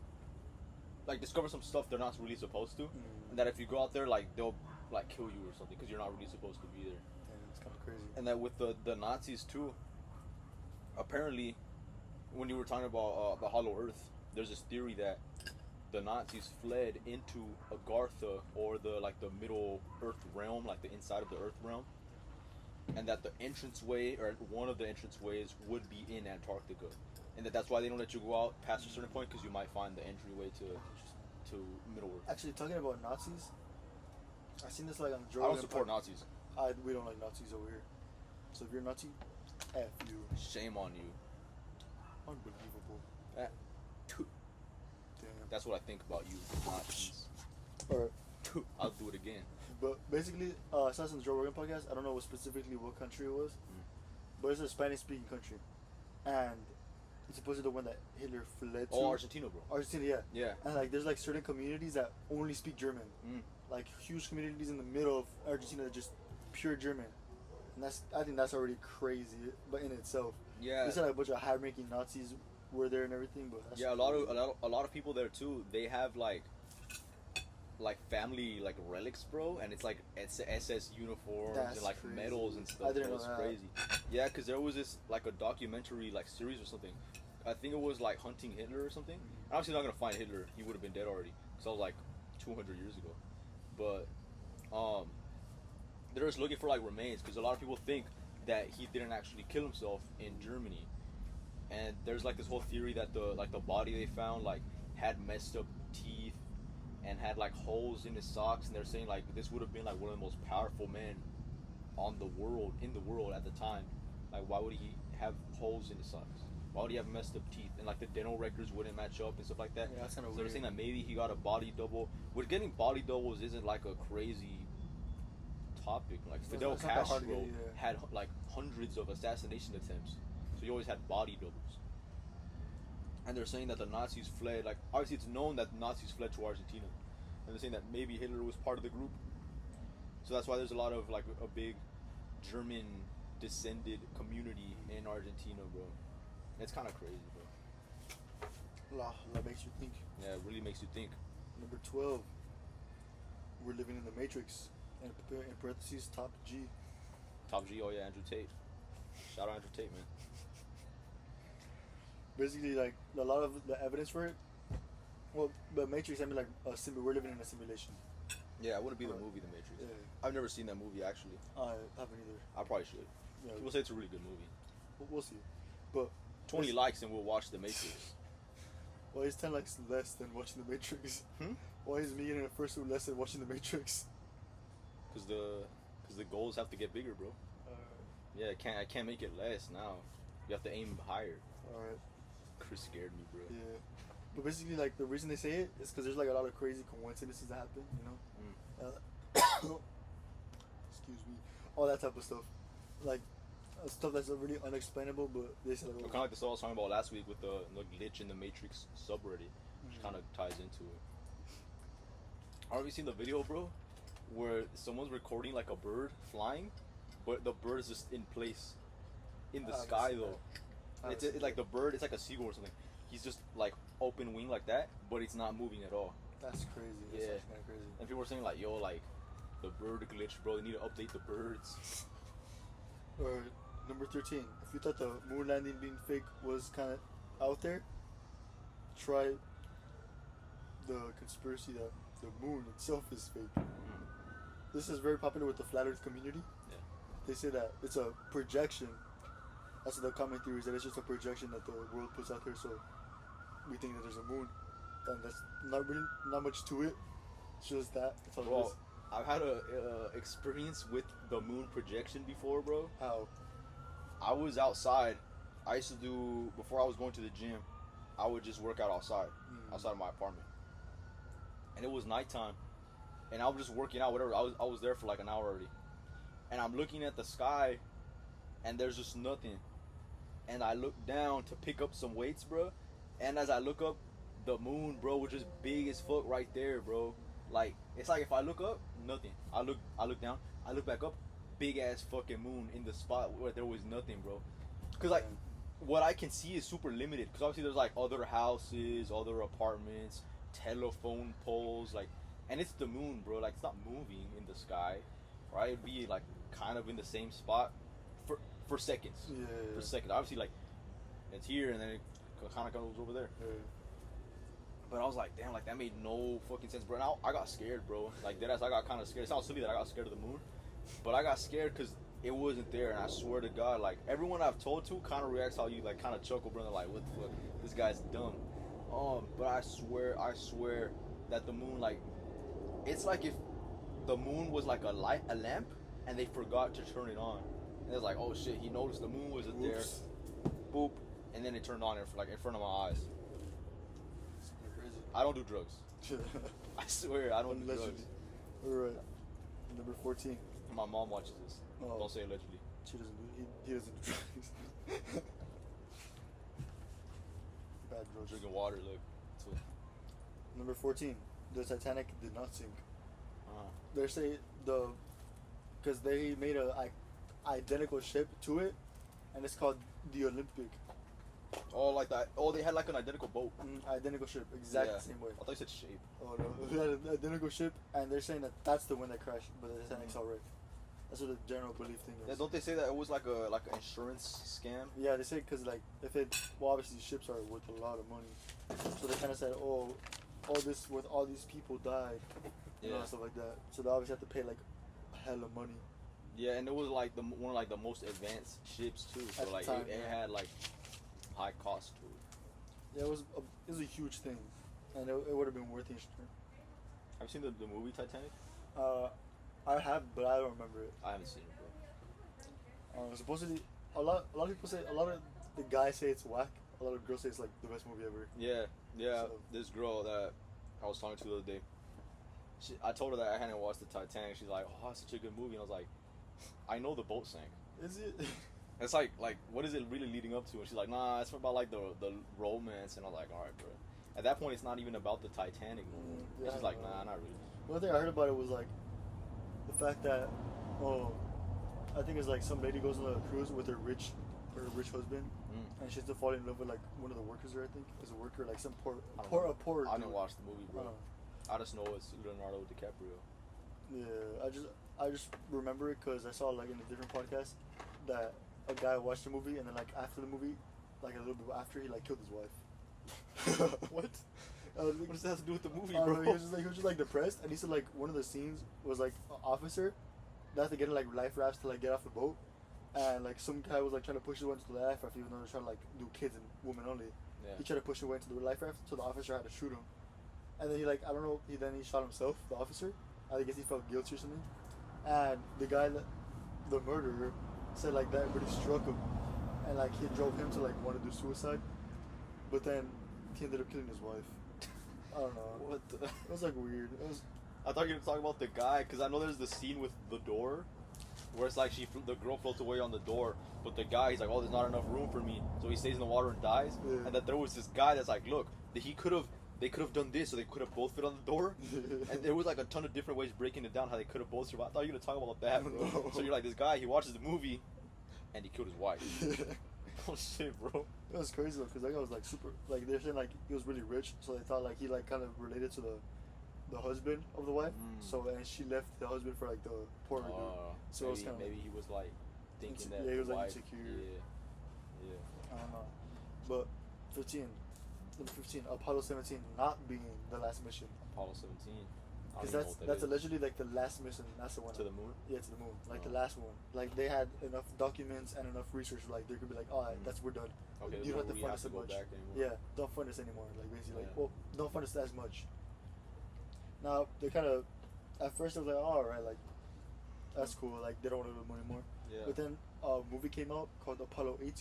like discover some stuff they're not really supposed to, and that if you go out there, like they'll like kill you or something, because you're not really supposed to be there.
Damn, it's kind of crazy.
And that with the Nazis too. Apparently, when you were talking about the Hollow Earth, there's this theory that the Nazis fled into Agartha, or the Middle Earth realm, like the inside of the Earth realm, and that the entranceway, or one of the entranceways, would be in Antarctica, and that's why they don't let you go out past a certain point, because you might find the entryway to Middle Earth.
Actually, talking about Nazis, I seen this like on Joe.
I don't support Nazis.
We don't like Nazis over here. So if you're a Nazi, F you.
Shame on you.
Unbelievable. Damn.
That's what I think about you, Nazis.
Alright.
I'll do it again.
But basically, I saw this on the Joe Rogan podcast. I don't know specifically what country it was, but it's a Spanish-speaking country, and it's supposedly the one that Hitler fled to.
Oh, Argentina, bro.
Argentina, yeah.
Yeah.
And like, there's like certain communities that only speak German, like huge communities in the middle of Argentina that just pure German, and I think that's already crazy, but in itself.
Yeah.
They said like a bunch of high-ranking Nazis were there and everything, but that's
yeah, a lot of people there too. They have like family like relics, bro, and it's like SS uniforms
That's
and like
crazy.
medals and stuff.
I didn't know
That's
that.
crazy. Yeah, because there was this like a documentary like series or something. I think it was like Hunting Hitler or something. I'm obviously not gonna find Hitler. He would have been dead already. Because that was like 200 years ago. But they're just looking for like remains, because a lot of people think that he didn't actually kill himself in Germany. And there's like this whole theory that the body they found like had messed up teeth and had like holes in his socks, and they're saying like this would have been like one of the most powerful men in the world at the time. Like, why would he have holes in his socks? Why would he have messed up teeth? And like the dental records wouldn't match up and stuff like that.
Yeah, that's kind of
So
weird.
they're saying that maybe he got a body double. Which, getting body doubles isn't like a crazy topic. Like Fidel
it's not that hard to
Castro
get, yeah.
had like hundreds of assassination attempts, so he always had body doubles. And they're saying that the Nazis fled, like, obviously it's known that the Nazis fled to Argentina. And they're saying that maybe Hitler was part of the group. So that's why there's a lot of, like, a big German-descended community in Argentina, bro. It's kind of crazy, bro.
That makes you think.
Yeah, it really makes you think.
Number 12. We're living in the Matrix. And in parentheses, Top G.
Top G, oh yeah, Andrew Tate. Shout out Andrew Tate, man.
Basically, like, a lot of the evidence for it. Well, the Matrix, I mean, like, we're living in a simulation.
Yeah, it wouldn't be the movie, The Matrix.
Yeah.
I've never seen that movie, actually.
I haven't either.
I probably should.
Yeah,
People say it's a really good movie.
we'll see. But
20 likes and we'll watch The Matrix.
why is 10 likes less than watching the Matrix? Why is me getting a first one less than watching the Matrix?
Because the goals have to get bigger, bro. Yeah, I can't make it less now. You have to aim higher.
Alright.
Chris scared me, bro.
Yeah. But basically, like, the reason they say it is because there's, like, a lot of crazy coincidences that happen, you know? Excuse me. All that type of stuff. Like, stuff that's really unexplainable, but they say, like,
Kind of like the stuff I was talking about last week with the glitch in the Matrix subreddit, which kind of ties into it. Have you seen the video, bro? Where someone's recording like a bird flying, but the bird is just in place in the sky though. It's like the bird. It's like a seagull or something. He's just like open wing like that, but it's not moving at all.
That's crazy. That's
Yeah.
kind of crazy.
And people were saying like, yo, like the bird glitch, bro. They need to update the birds.
Or number 13. If you thought the moon landing being fake was kind of out there, try the conspiracy that the moon itself is fake. This is very popular with the flat Earth community.
Yeah.
They say that it's a projection. That's the common theory, is that it's just a projection that the world puts out there, so we think that there's a moon. And that's not much to it. It's just that. That's all it
Bro,
is.
I've had a experience with the moon projection before, bro.
How?
I was outside. I used to do, before I was going to the gym, I would just work out outside of my apartment. And it was nighttime. And I was just working out, whatever. I was there for like an hour already. And I'm looking at the sky, and there's just nothing. And I look down to pick up some weights, bro. And as I look up, the moon, bro, was just big as fuck right there, bro. Like, it's like if I look up, nothing. I look down, I look back up, big ass fucking moon in the spot where there was nothing, bro. Cause like, what I can see is super limited. Cause obviously there's like other houses, other apartments, telephone poles, like, and it's the moon, bro. Like, it's not moving in the sky, right? It'd be like kind of in the same spot for seconds.
Yeah.
For seconds. Obviously, like, it's here and then it kind of goes over there.
Yeah.
But I was like, damn, like that made no fucking sense, bro. And I got scared, bro. Like deadass, I got kind of scared. It sounds silly that I got scared of the moon, but I got scared because it wasn't there. And I swear to God, like everyone I've told to kind of reacts how you like kind of chuckle, bro. They're like, what the fuck? This guy's dumb. But I swear that the moon, like, it's like if the moon was like a lamp, and they forgot to turn it on. And it's like, oh shit, he noticed the moon wasn't there. Boop, and then it turned on in front of my eyes. I don't do drugs. I swear, I don't do drugs.
Alright. Number 14.
My mom watches this.
Oh.
Don't say allegedly.
She doesn't do, he doesn't do drugs. Bad drugs.
Drinking water, look. So,
Number 14. The Titanic did not sink.
uh-huh.
They say because they made a identical ship to it, and it's called the Olympic.
Oh, like that. Oh, they had like an identical boat.
Identical ship, exact
Yeah.
same way.
I thought you said shape.
Oh no, they had an identical ship, and they're saying that that's the one that crashed, but the Titanic's alright. That's what the general belief thing
Yeah,
is.
don't they say that it was like an insurance scam?
Yeah, they say because like if it, well, obviously ships are worth a lot of money, so they kind of said, oh, all these people died, you know,
Yeah.
stuff like that. So they obviously have to pay like a hell of money.
Yeah, and it was like one of like the most advanced ships too. So
At the
like
time,
it
yeah.
had like high cost to it.
Yeah, it was a huge thing, and it would have been worth it.
Have you seen the movie Titanic?
I have, but I don't remember it.
I haven't seen it, bro.
Supposedly, a lot of people say, a lot of the guys say it's whack. A lot of girls say it's like the best movie ever.
Yeah.
So-
This girl that I was talking to the other day, I told her that I hadn't watched the Titanic. She's like, "Oh, it's such a good movie." And I was like, "I know the boat sank."
Is it?
It's like what is it really leading up to? And she's like, "Nah, it's about like the romance." And I was like, "All right, bro." At that point, it's not even about the Titanic no more.
Yeah,
And she's like, "Nah, not really."
One thing I heard about it was like the fact that, I think it's like some lady goes on a cruise with her rich husband, and she has to fall in love with like one of the workers there. I think as a worker, like some poor.
I didn't
dude.
watch the movie, bro. I just know it's Leonardo DiCaprio.
Yeah, I just remember it because I saw like in a different podcast that a guy watched the movie, and then like after the movie, like a little bit after, he like killed his wife.
What? What does that have to do with the movie,
I don't
bro?
know, he was just like depressed, and he said like one of the scenes was like an officer that had to get in like life rafts to like get off the boat, and like some guy was like trying to push his way into the life raft, even though they're trying to like do kids and women only.
Yeah.
He tried to push his way into the life raft, so the officer had to shoot him, and then he like, I don't know, he shot himself, the officer. I guess he felt guilty or something, and the guy the murderer said like that really struck him, and like he drove him to like want to do suicide, but then he ended up killing his wife. I don't know.
What the?
It was like weird.
I thought you were talking about the guy, because I know there's the scene with the door where it's like the girl floats away on the door, but the guy, he's like, oh, there's not enough room for me, so he stays in the water and dies.
Yeah.
And that there was this guy that's like, look, that he could have they could have done this, or they could have both fit on the door. And there was like a ton of different ways breaking it down how they could have both survived. I thought you were gonna talk about that, bro.
No.
So you're like, this guy, he watches the movie, and he killed his wife. Oh shit, bro.
It was crazy though, because that guy was like super, like they're saying like he was really rich, so they thought like he like kind of related to the husband of the wife. So and she left the husband for like the poor dude. So
maybe,
it was kind of
maybe he was like thinking that
yeah, he was
the
like
wife,
insecure.
Yeah.
I don't know. But 15, number 15, Apollo 17 not being the last mission.
Apollo 17. I
Because
don't even know what that
that's
is.
allegedly like the last mission NASA went
To
on.
the moon?
Yeah, to the moon. Like the
Oh.
last one. Like they had enough documents and enough research. Like they could be like, all right, that's we're done.
Okay,
You don't have to
we
fund
have
us
to
so
go
much.
back anymore.
Yeah, don't fund us anymore. Like basically, like,
Yeah.
well, don't fund us as much. Now they kind of, at first I was like, all right, like that's cool. Like they don't want to do it anymore.
Yeah.
But then a movie came out called Apollo 18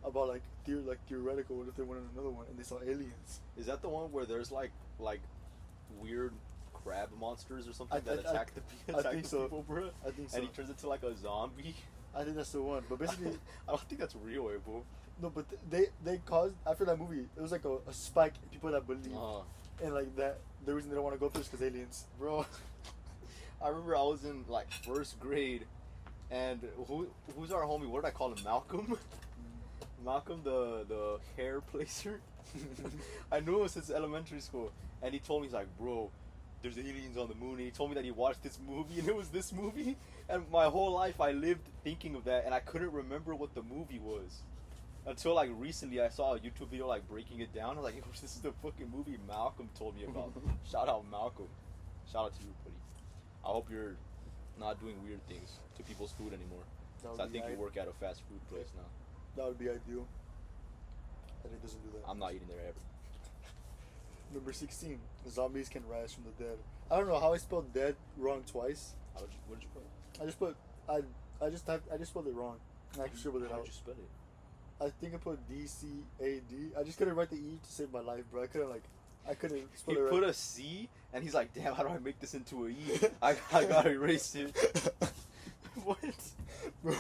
about like theoretical what if they went on another one and they saw aliens.
Is that the one where there's like weird crab monsters or something
I
attack
think
the
so.
people, bro?
I think so.
And he turns into like a zombie.
I think that's the one. But basically,
I don't think that's real, bro.
no. But they caused after that movie, it was like a spike in people that believe and like that. The reason they don't want to go through is because aliens, bro.
I remember I was in like first grade, and who's our homie? What did I call him? Malcolm. Malcolm, the hair placer. I knew him since elementary school, and he told me, he's like, bro, there's aliens on the moon. And he told me that he watched this movie, and it was this movie. And my whole life I lived thinking of that, and I couldn't remember what the movie was until like recently I saw a YouTube video like breaking it down. I was like, oh, this is the fucking movie Malcolm told me about. Shout out Malcolm. Shout out to you, buddy. I hope you're not doing weird things to people's food anymore.
That
So I
would be
think you work at a fast food place now.
That would be ideal. And it doesn't do that.
I'm not eating there ever.
Number 16, zombies can rise from the dead. I don't know how I spelled dead wrong twice.
What did you put?
I just put I just spelled it wrong. And I scribbled it
How
out.
did you spell it?
I think I put DCAD. I just couldn't write the E to save my life, bro. I couldn't spell
He
it right.
put a C, and he's like, damn, how do I make this into a E? I gotta erase it. What?
Bro.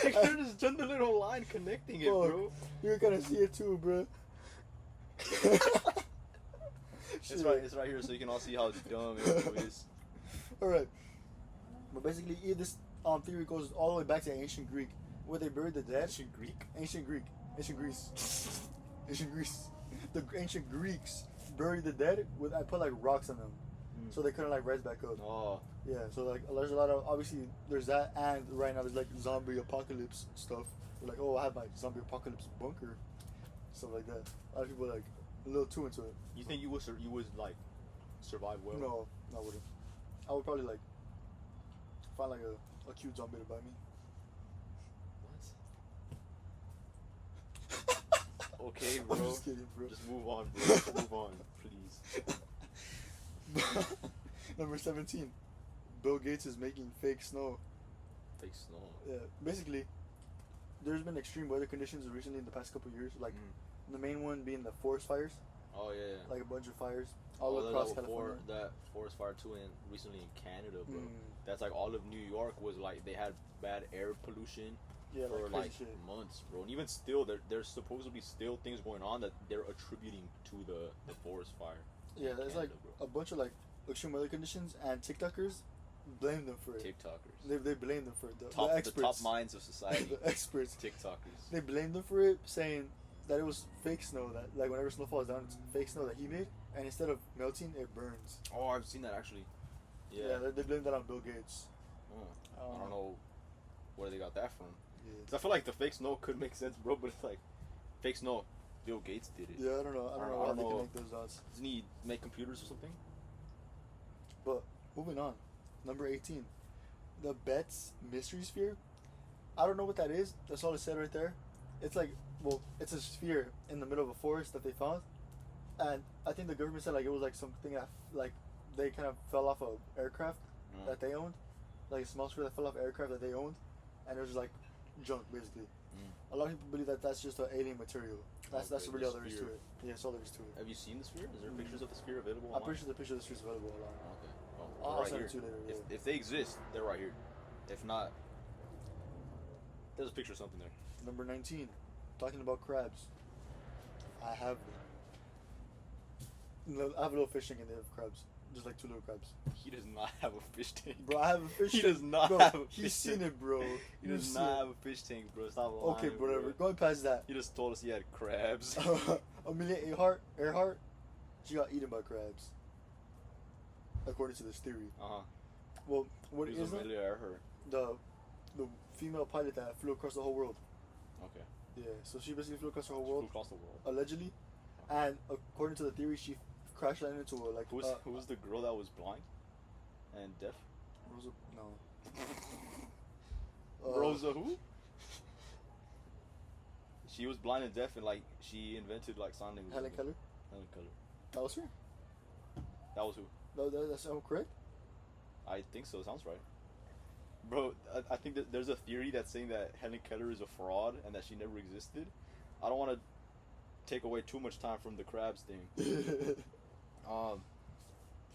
You could have just done the little line connecting it,
Fuck.
bro.
You were gonna see it too, bro.
It's right here, so you can all see how dumb it is.
Alright. But basically, this theory goes all the way back to ancient Greek, where they buried the dead.
Ancient Greek?
Ancient Greek. Ancient Greece. Ancient Greece. The ancient Greeks buried the dead with, I put like rocks on them. So they couldn't like rise back up.
Oh.
Yeah, so like there's a lot of, obviously there's that, and right now there's like zombie apocalypse stuff. They're like, oh, I have my zombie apocalypse bunker. Stuff like that. A lot of people are like a little too into it.
You think you would like survive well?
No, I wouldn't. I would probably like find like a cute zombie to buy me.
What? Okay, bro.
I'm just kidding, bro.
Just move on, bro. Move on, please.
Number 17. Bill Gates is making fake snow.
Fake snow.
Yeah, basically, there's been extreme weather conditions recently in the past couple of years. Like the main one being the forest fires.
Oh yeah.
Like a bunch of fires all across California.
That forest fire too, and recently in Canada, bro. That's like all of New York was like they had bad air pollution.
Yeah,
for
like
like
shit.
months, bro. And even still, there's supposedly still things going on that they're attributing to the forest fire.
Yeah, there's
Canada,
like a bunch of like extreme weather conditions, and TikTokers blame them for it.
TikTokers.
They blame them for it. The
The
experts,
top minds of society.
the experts.
TikTokers.
They blame them for it, saying that it was fake snow. That like whenever snow falls down, it's fake snow that he made, and instead of melting, it burns.
Oh, I've seen that actually.
Yeah, they blame that on Bill Gates.
Oh, I don't know where they got that from.
Yeah.
'Cause I feel like the fake snow could make sense, bro. But it's like fake snow. Bill Gates did it.
Yeah, I don't know. I don't know how they connect those dots.
Doesn't he make computers or something?
But moving on, number 18, the Betts mystery sphere. I don't know what that is. That's all it said right there. It's like, well, it's a sphere in the middle of a forest that they found, and I think the government said like it was like something that like they kind of fell off a aircraft that they owned, like a small sphere that fell off an aircraft that they owned, and it was just like junk basically. A lot of people believe that that's just an alien material. That's really all there is to it. Yeah, that's all there is to it.
Have you seen the sphere? Is there pictures of the sphere available?
I'm pretty sure the picture of the sphere is available online.
Okay. Well,
I'll
right
send
here.
it to you later. Yeah.
If they exist, they're right here. If not, there's a picture of something there.
Number 19, talking about crabs. I have them. No, I have a little fish tank and they have crabs. Just like 2 little crabs.
He does not have a fish tank.
Bro, I have a fish
He
tank.
does not
Bro,
have a fish
he's seen
tank.
it, bro.
He does not have a fish tank, bro. Stop lying.
Okay, whatever.
Bro.
Going past that.
He just told us he had crabs.
Amelia Earhart, she got eaten by crabs. According to this theory.
Uh-huh.
Well, what
Who's
is it?
Amelia Earhart?
The female pilot that flew across the whole world.
Okay.
Yeah, so she basically flew across the whole
Flew
world,
across the world.
allegedly. And according to the theory, she crash landed into a, like,
Who was the girl that was blind and deaf?
Rosa, no.
Rosa who? She was blind and deaf, and like she invented like sign language.
Helen Keller?
Helen Keller.
That was her?
That was who?
That's correct?
I think so. Sounds right. Bro, I think that there's a theory that's saying that Helen Keller is a fraud and that she never existed. I don't want to take away too much time from the crabs thing. Should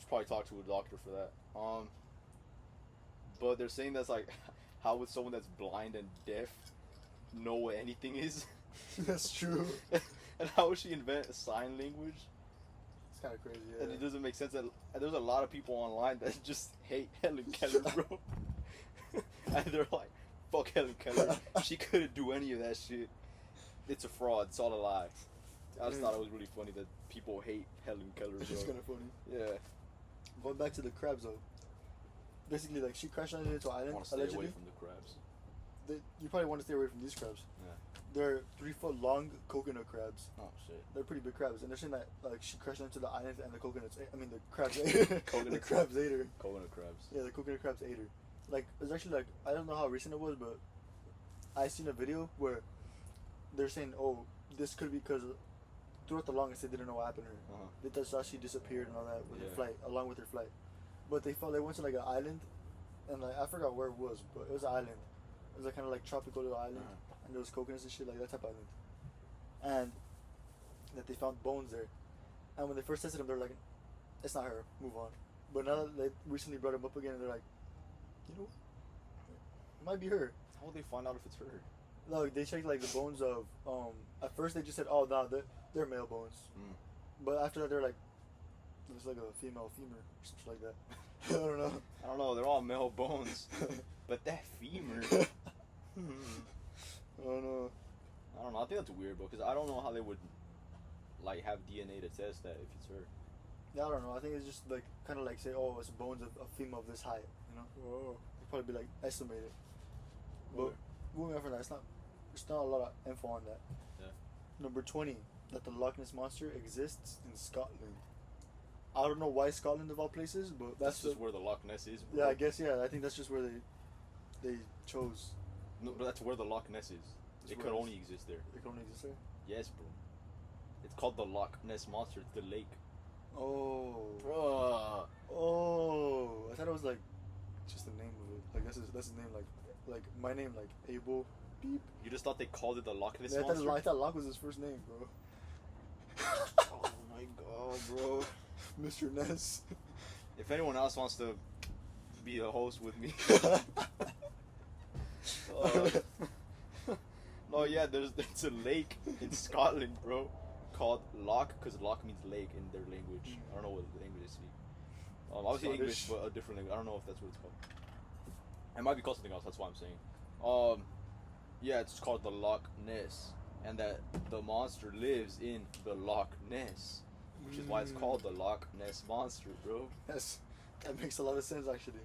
probably talk to a doctor for that. But they're saying that's like, how would someone that's blind and deaf know what anything is?
That's true.
And how would she invent a sign language?
It's kind of crazy, yeah.
And it doesn't make sense that there's a lot of people online that just hate Helen Keller, bro. And they're like, fuck Helen Keller. She couldn't do any of that shit. It's a fraud. It's all a lie. I just thought it was really funny that people hate Helen Keller, bro.
It's kind of funny.
Yeah.
Going back to the crabs, though. Basically, like, she crash landed into an
I
island,
want to stay
allegedly.
away from the crabs.
You probably want to stay away from these crabs.
Yeah.
They're 3-foot long coconut crabs.
Oh, shit.
They're pretty big crabs. And they're saying that, like, she crashed into the island and the coconuts. I mean, the crabs ate her. The crabs ate her.
Coconut crabs.
Yeah, the coconut crabs ate her. Like, it's actually, like, I don't know how recent it was, but I seen a video where they're saying, oh, this could be because throughout the longest they didn't know what happened to her.
Uh-huh.
They thought she disappeared and all that with her
Yeah.
flight, along with her flight. But they went to, like, an island, and, like, I forgot where it was, but it was an island. It was, like, kind of, like, tropical little island, and there was coconuts and shit, like, that type of island. And that they found bones there. And when they first tested them, they were like, it's not her, move on. But now that they recently brought them up again, they're like, you know, it might be her.
How would they find out if it's her?
No, they checked like the bones of. At first they just said, "Oh, no, they're male bones," but after that they're like, "It's like a female femur or something like that." I don't know.
I don't know. They're all male bones, but that femur.
I don't know.
I don't know. I think that's weird, bro. Because I don't know how they would like have DNA to test that if it's her.
Yeah, I don't know. I think it's just like kind of like say, "Oh, it's bones of a female of this height," you know?
Oh.
It'd probably be like estimated. But moving on from that, it's not a lot of info on that.
Yeah.
Number 20, that the Loch Ness Monster exists in Scotland. I don't know why Scotland of all places, but
That's just where the Loch Ness is, bro.
Yeah, I guess, yeah. I think that's just where they chose.
No, but that's where the Loch Ness is. It could only exist there.
It could only exist there?
Yes, bro. It's called the Loch Ness Monster. It's the lake.
Oh.
Bruh.
Oh. I thought it was like just the name of it. Like that's his name, like my name, like Abel. Beep.
You just thought they called it the Loch Ness
Yeah,
Monster?
I thought Locke was his first name, bro.
Oh my god, bro.
Mr. Ness.
If anyone else wants to be a host with me. No, yeah, it's a lake in Scotland, bro, called Loch, because Loch means lake in their language. I don't know what language they speak. Obviously
Scottish.
English, but a different language. I don't know if that's what it's called. It might be called something else. That's what I'm saying. Yeah, it's called the Loch Ness, and that the monster lives in the Loch Ness, which is why it's called the Loch Ness Monster, bro.
Yes, that makes a lot of sense actually.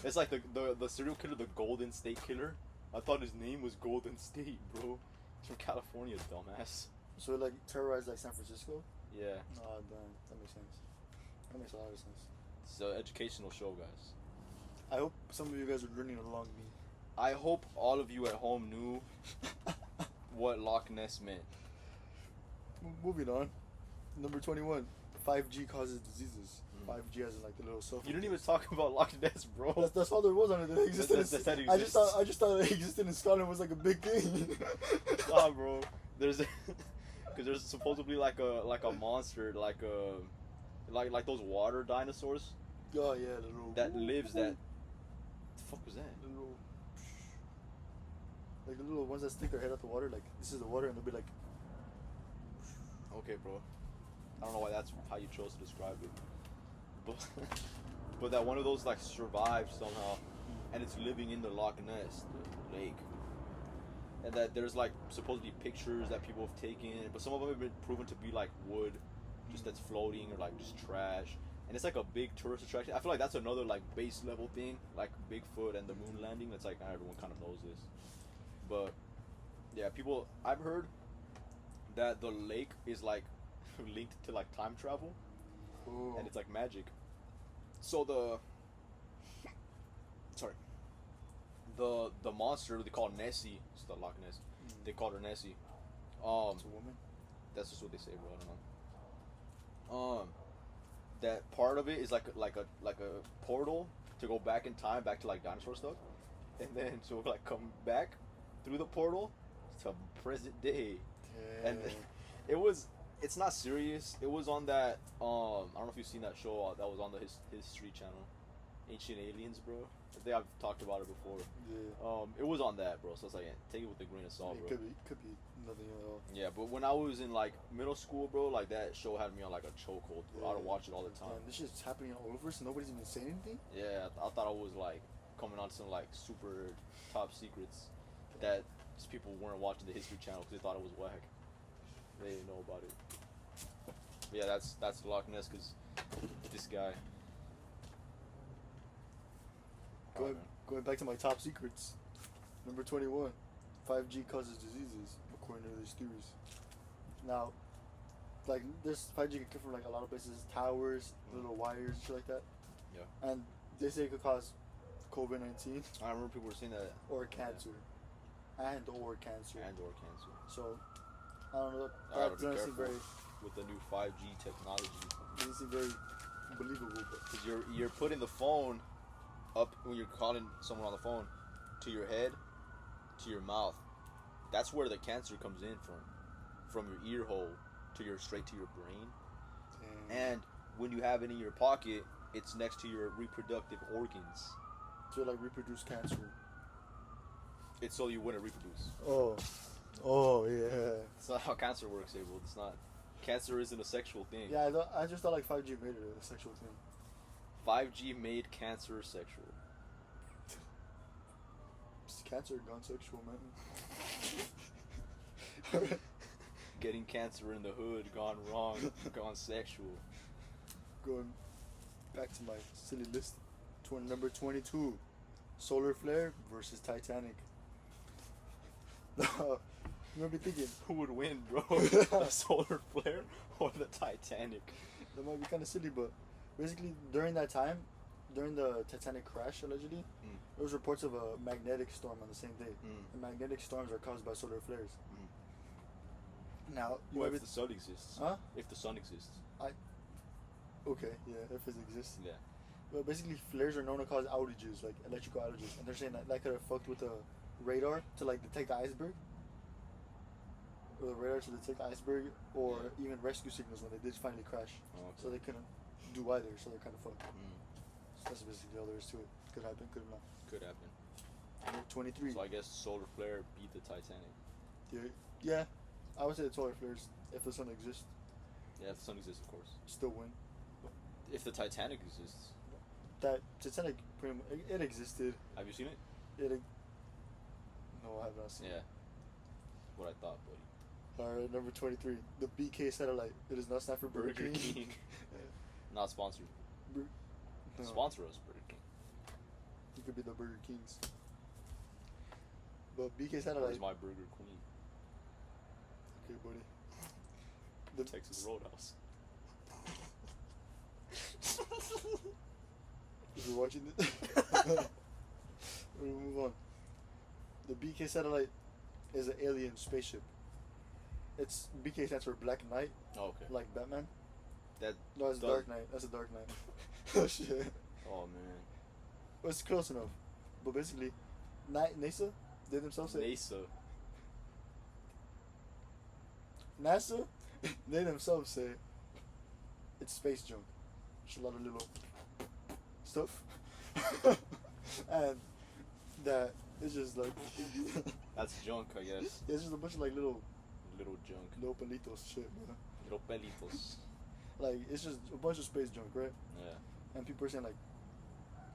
It's like the serial killer, the Golden State Killer. I thought his name was Golden State, bro. He's from California, dumbass.
So it, like terrorized like San Francisco.
Yeah.
Oh damn, that makes sense. That makes a lot of sense.
It's an educational show, guys.
I hope some of you guys are learning along me.
I hope all of you at home knew what Loch Ness meant.
Moving on. Number 21. 5G causes diseases. 5G as in like the little cell phone.
You didn't even talk about Loch Ness, bro.
That's all there was on it. That existed.
That
I just thought it existed in Scotland was like a big thing.
Nah, bro. There's because there's supposedly like a monster, like those water dinosaurs
Oh yeah, the little
that lives that. What the fuck was that?
the little, like the little ones that stick their head out the water. Like this is the water, and they'll be like,
Okay, bro. I don't know why that's how you chose to describe it, but but that one of those like survived somehow, and it's living in the Loch Ness, the lake, and that there's like supposedly pictures that people have taken, but some of them have been proven to be like wood, just that's floating or like just trash. And it's like a big tourist attraction. I feel like that's another like base level thing, like Bigfoot and the moon landing. That's like everyone kind of knows this, but yeah, people. I've heard that the lake is like linked to like time travel,
Ooh.
and it's like magic. So the monster they call Nessie. It's the Loch Ness. They call her Nessie.
It's a woman.
That's just what they say, bro. I don't know. That part of it is like a portal to go back in time, back to like dinosaur stuff, and then so like come back through the portal to present day. And it's not serious. It was on that I don't know if you've seen that show that was on the History Channel, Ancient Aliens, bro. I think I've talked about it before.
Yeah.
It was on that, bro. So it's like take it with a grain of salt, bro.
It could be nothing at all.
Yeah, but when I was in like middle school, bro, like that show had me on like a chokehold.
Yeah.
I'd watch it all the time.
Man, this shit's happening all over, so nobody's even saying anything.
Yeah, I thought I was like coming on some like super top secrets that just people weren't watching the History Channel because they thought it was whack. They didn't know about it. But yeah, that's the Loch Ness because this guy.
Going back to my top secrets. Number 21. 5G causes diseases, according to these theories. Now, like, this 5G can come from like a lot of places, towers, little wires, shit like that.
Yeah.
And they say it could cause COVID-19
I remember people were saying that.
or cancer. And/or cancer.
And/or cancer.
So, I don't know.
Gotta
That
be
doesn't seem
careful
very,
with the new 5G technology.
doesn't seem very believable. But
Because you're putting the phone up when you're calling someone on the phone to your head, to your mouth. That's where the cancer comes in from your ear hole to your straight to your brain. And when you have it in your pocket, it's next to your reproductive organs.
so like reproduce cancer.
It's so you wouldn't reproduce.
Oh yeah.
It's not how cancer works, Abel. It's not. Cancer isn't a sexual thing.
Yeah, I just thought like 5G made it a sexual thing.
5G made cancer sexual.
Cancer gone sexual, man.
Getting cancer in the hood gone wrong, gone sexual.
Going back to my silly list. Number 22. Solar flare versus Titanic. You might be thinking,
Who would win, bro? The solar flare or the Titanic?
that might be kind of silly, but basically during that time, during the Titanic crash, allegedly, there was reports of a magnetic storm on the same day. And magnetic storms are caused by solar flares. Now, you
Well,
might
if
be...
the sun exists.
Huh?
If the sun exists.
Okay, yeah, if it exists.
Yeah.
Well, basically, flares are known to cause outages, like electrical outages. And they're saying that could have fucked with the radar to, like, detect the iceberg. Or the radar to detect the iceberg, or even rescue signals when they did finally crash.
Oh, okay.
So they couldn't do either, so they're kind of fucked. So that's basically all there is to it. Could happen, could not.
Could happen.
Number 23.
So I guess solar flare beat the Titanic.
Yeah, I would say the solar flares, if the sun exists,
Yeah, if the sun exists, of course.
still win.
If the Titanic exists.
That Titanic, pretty much, it existed.
Have you seen it?
No, I have not seen
Yeah.
it.
What I thought, buddy.
Alright, number 23. The BK satellite. It does not stand for Burger King.
Not sponsored.
No.
Sponsor us, Burger King.
It could be the Burger Kings. But BK satellite.
Where's my Burger Queen?
Okay, buddy. The
Texas Roadhouse.
If you're watching this, we'll move on. The BK satellite is an alien spaceship. It's BK stands for Black Knight,
Oh, okay.
like Batman.
That.
No, it's
does-
Dark Knight. That's a Dark Knight. Oh shit.
Oh man.
Well, it's close enough. But basically, NASA, they themselves say NASA, they themselves say it's space junk. It's a lot of little stuff, and that it's just like
That's junk, I guess.
it's just a bunch of like little
Little junk.
pelitos shit, man.
Little pelitos.
Like, it's just a bunch of space junk, right?
Yeah.
And people are saying, like,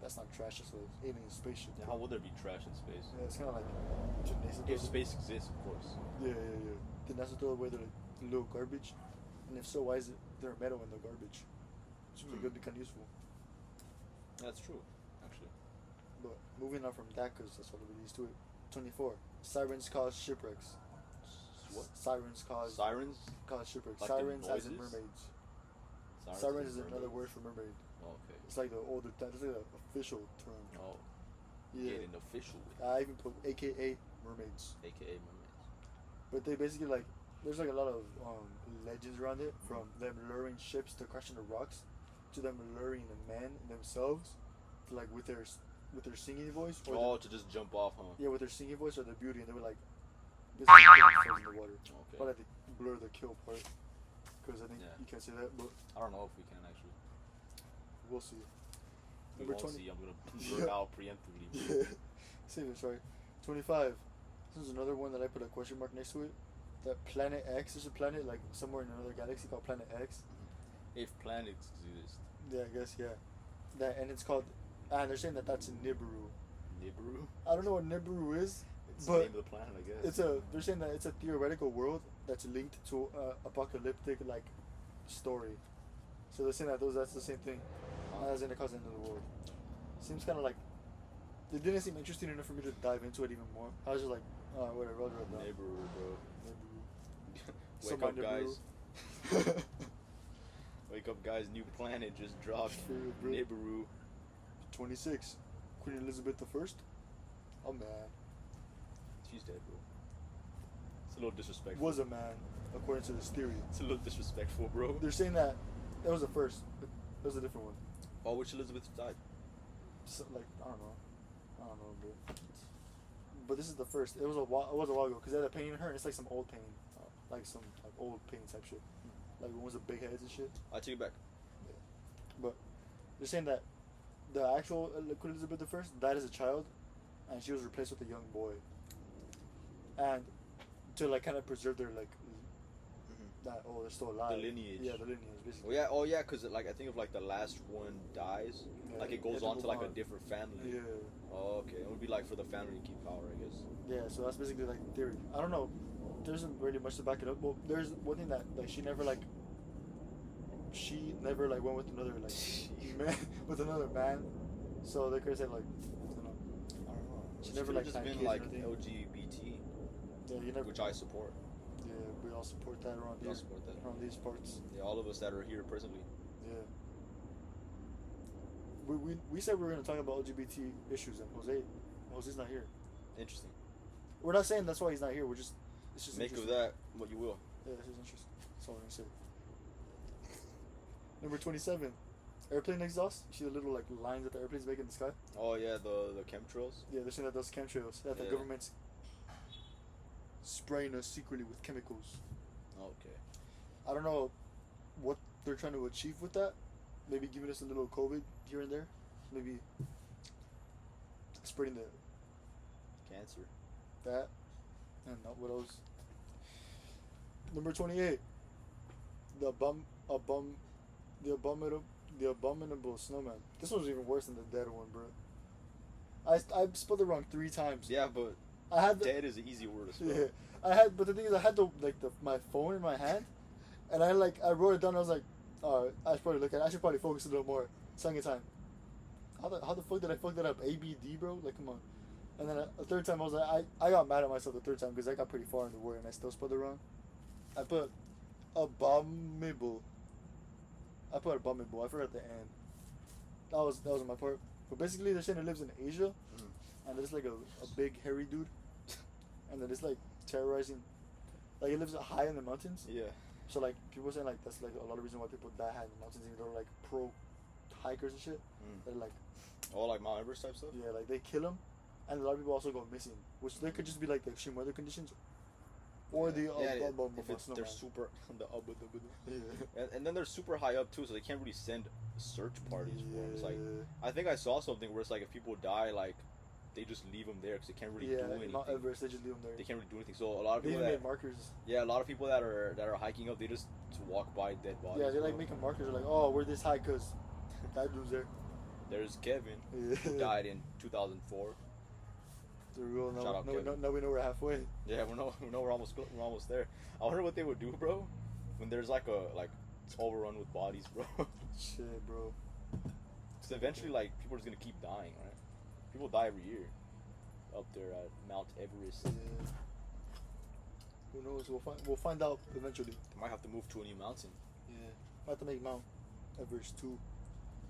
that's not trash, that's an alien spaceship.
Yeah, how would there be trash in space?
Yeah, it's kind of like gymnasium.
If space exists, of course.
Yeah. Then that's what throw away their like, little garbage. And if so, why is it there metal in the garbage? Which could be kind of useful.
That's true, actually.
But moving on from that, because that's all there is to it. 24. Sirens cause shipwrecks.
What?
Sirens cause shipwrecks.
Like
Sirens
the
as in
noises?
mermaids.
Sirens
Sirens is
and
another
mermaids.
word for mermaid.
Oh, okay.
It's like the older, that's like the official term.
Oh.
Yeah.
Getting official with it.
I even put AKA mermaids.
AKA mermaids.
But they basically like, there's like a lot of legends around it, from them luring ships to crash into rocks, to them luring the men themselves, to like with their singing voice. Or
To just jump off, huh?
yeah, with their singing voice or their beauty, and they were like, this is in the water.
Okay.
But I think blur the kill part, because I think you can't say that, but
I don't know if we can actually.
we'll see.
We
Number
won't
20.
see. I'm gonna blur it out preemptively.
Yeah. Save it, sorry. 25. This is another one that I put a question mark next to it. That Planet X, there's a planet like somewhere in another galaxy called Planet X.
If planets exist.
Yeah, I guess, yeah. That, and it's called, and they're saying that that's Nibiru.
Nibiru?
I don't know what Nibiru is,
It's the
but
name of the planet, I guess.
they're saying that it's a theoretical world that's linked to apocalyptic like story. So they're saying that that's the same thing as in the cause the end of the world. Seems kind of like, it didn't seem interesting enough for me to dive into it even more. I was just like, whatever, I'll read that.
Nibiru, bro.
Nibiru.
Wake up, guys. Wake up, guys. New planet just dropped. Nibiru.
26. Queen Elizabeth I. Oh man.
She's dead, bro. It's a little disrespectful.
Was a man, according to this theory.
It's a little disrespectful, bro.
They're saying that it was the first, but it was a different one.
Oh, which Elizabeth died?
So, like, I don't know, bro. But this is the first. It was a while ago, because they had a painting of her, and it's like some old painting, like some like old painting type shit, like one was the big heads and shit.
I take it back.
Yeah. But they're saying that the actual Queen Elizabeth I died as a child, and she was replaced with a young boy, and to like kind of preserve their like that they're still alive.
The lineage.
Yeah, the lineage basically.
Oh yeah, because like I think if like the last one dies,
Yeah,
like it goes
they
on
move
to like a
on.
different family.
Yeah.
Oh, okay. It would be like for the family to keep power, I guess.
Yeah, so that's basically like the theory. I don't know. There isn't really much to back it up. Well, there's one thing that like she never like went with another like man with another man. So they could say like I don't know. She never like
just
had
been
kids or
like
anything.
LGBT,
Yeah, you never.
which I support.
Yeah, we all support that around
We all
here.
support that.
Around these parts.
Yeah, all of us that are here presently.
Yeah. We said we were gonna talk about LGBT issues, and Jose's not here.
Interesting.
We're not saying that's why he's not here. It's just
Make of
interesting.
that what you will.
Yeah, this is interesting. That's all I'm gonna say. Number 27. Airplane exhaust. You see the little like lines that the airplanes make in the sky?
Oh yeah, the chemtrails.
Yeah, they're saying that those chemtrails, that the
Yeah.
government's spraying us secretly with chemicals.
Okay.
I don't know what they're trying to achieve with that. Maybe giving us a little COVID here and there. Maybe spreading
Cancer.
that. And what else? Number 28. The abominable snowman. This one's even worse than the dead one, bro. I spelled it wrong 3 times.
Yeah, but
I had
dead is an easy word to spell.
Yeah, but the thing is, I had my phone in my hand, and I wrote it down. I was like, I should probably I should probably focus a little more. Second time, how the fuck did I fuck that up? ABD, bro. Like, come on. And then a third time, I was like, I got mad at myself the third time because I got pretty far in the word and I still spelled it wrong. I put abominable. I forgot the end. That was on my part. But basically, they're saying it lives in Asia, and there's like a big hairy dude, and then it's like terrorizing. Like it lives high in the mountains.
Yeah.
So like people saying like that's like a lot of reason why people die high in the mountains, even though they're like pro hikers and shit. They're like,
Oh, like Mount Everest type stuff.
yeah, like they kill them, and a lot of people also go missing, which they could just be like the extreme weather conditions, or the
if they're
snowman.
super
Yeah.
and then they're super high up too, so they can't really send search parties for them. It's like
Yeah.
I think I saw something where it's like if people die, like they just leave them there because they can't really
Yeah,
do anything.
Mount Everest, they just leave them there.
They can't really do anything. So a lot of
They
people
even
that
made markers.
yeah, a lot of people that are hiking up, they just walk by dead bodies.
Yeah, they like
bro.
making markers. They're like, oh, we're this high because that dude's there.
There's Kevin,
Yeah.
who died in 2004.
The real
Shout out,
no,
Kevin.
we know we're halfway.
Yeah, we know we're almost there. I wonder what they would do, bro, when there's like it's overrun with bodies, bro.
Shit, bro.
Because eventually, like, people are just gonna keep dying, right? People die every year up there at Mount Everest.
Yeah. Who knows? We'll find out eventually.
They might have to move to a new mountain.
Yeah. Might have to make Mount Everest 2.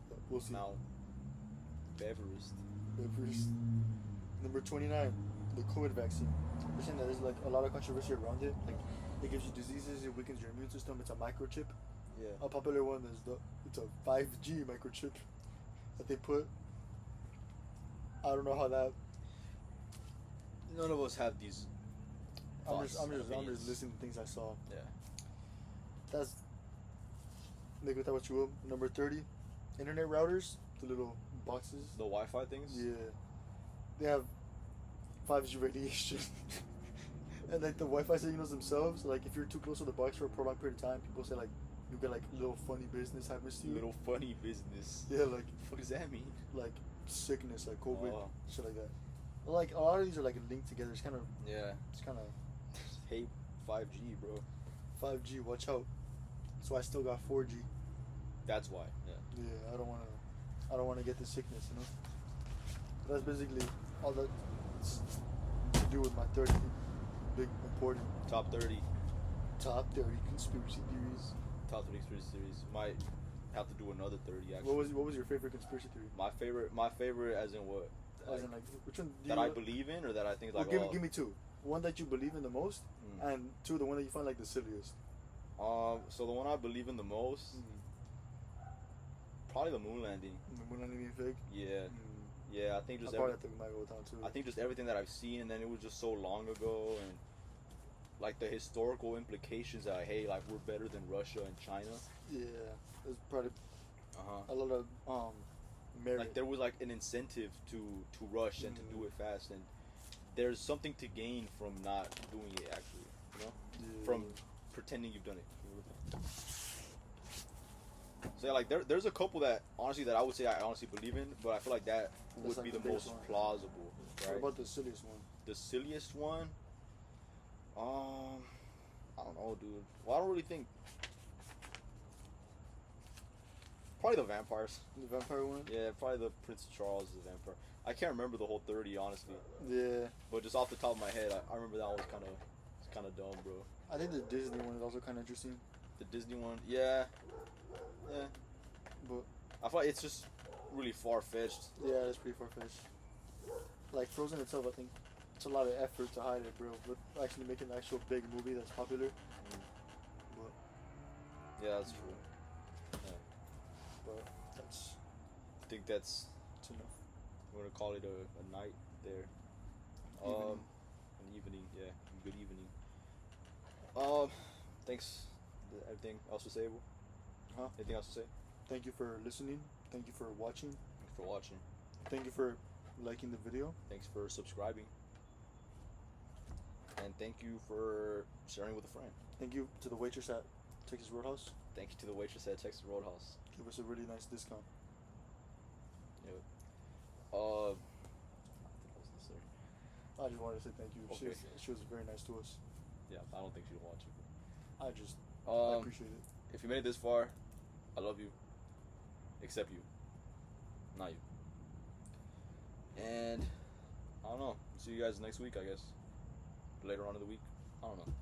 But we'll see.
Mount Everest.
Everest. Number 29, the COVID vaccine. They're saying that there's like a lot of controversy around it. Like, it gives you diseases, it weakens your immune system. It's a microchip.
Yeah.
A popular one is it's a 5G microchip that they put. I don't know how that.
None of us have these.
I'm
thoughts
just
and opinions.
listening to things I saw.
Yeah.
That's make with that what you will. Number 30, internet routers, the little boxes.
The Wi-Fi things.
Yeah, they have 5G radiation, and like the Wi-Fi signals themselves. Like if you're too close to the box for a prolonged period of time, people say like you get like little funny business happens to you.
Little funny business.
Yeah, like
What does that mean?
like sickness, like COVID,
Oh.
shit like that. Like a lot of these are like linked together. It's kind of
Yeah. Hate 5G, bro.
5G. Watch out. So I still got 4G.
That's why. Yeah.
Yeah, I don't wanna get the sickness, you know. That's basically all that's to do with my 30 big important
Top 30.
top 30 conspiracy theories.
Top 30 conspiracy theories. Might have to do another 30 actually.
What was your favorite conspiracy theory?
My favorite as in what?
As in like which one do
That
you
I believe in or that I think
well,
like
give me two. One that you believe in the most,
Mm.
and two the one that you find like the silliest.
So the one I believe in the most, probably the moon landing.
The moon landing being fake.
Yeah. Yeah, I think
I
just
probably have to my go down too.
I think just everything that I've seen, and then it was just so long ago, and like the historical implications that hey, like we're better than Russia and China.
Yeah, there's probably
Uh-huh.
a lot of merit.
Like there was like an incentive to rush and to do it fast, and there's something to gain from not doing it actually, you know, from pretending you've done it. So yeah, like there's a couple that honestly that I would say I honestly believe in, but I feel like that would
like
be
the
the
biggest
most
one.
plausible.
What
Right?
about the silliest one?
The silliest one, I don't know, dude. Well, I don't really think. Probably the vampires.
The vampire one?
Yeah, probably the Prince Charles is the vampire. I can't remember the whole 30 honestly,
Yeah.
but just off the top of my head, I remember that one was kind of dumb, bro.
I think the Disney one is also kind of interesting.
The Disney one, yeah.
But
I feel like it's just really far fetched.
yeah, it's pretty far-fetched. Like Frozen itself, I think it's a lot of effort to hide it, bro. But actually making an actual big movie that's popular. But
Yeah, that's true.
but that's
I think that's
enough.
we're gonna call it a night there.
Evening.
An evening, yeah, good evening. Thanks. Anything else to say? Will?
Huh?
Anything else to say?
Thank you for listening. Thank you for watching.
Thanks for watching.
Thank you for liking the video.
Thanks for subscribing. And thank you for sharing with a friend.
Thank you to the waitress at Texas Roadhouse.
Thank you to the waitress at Texas Roadhouse.
Give us a really nice discount.
Yeah. I think that was necessary.
I just wanted to say thank you.
Okay.
She was very nice to us.
Yeah, I don't think she'll watch it.
I just I
Um,
appreciate it.
If you made it this far, I love you. Except you. Not you. And I don't know. See you guys next week, I guess. Later on in the week. I don't know.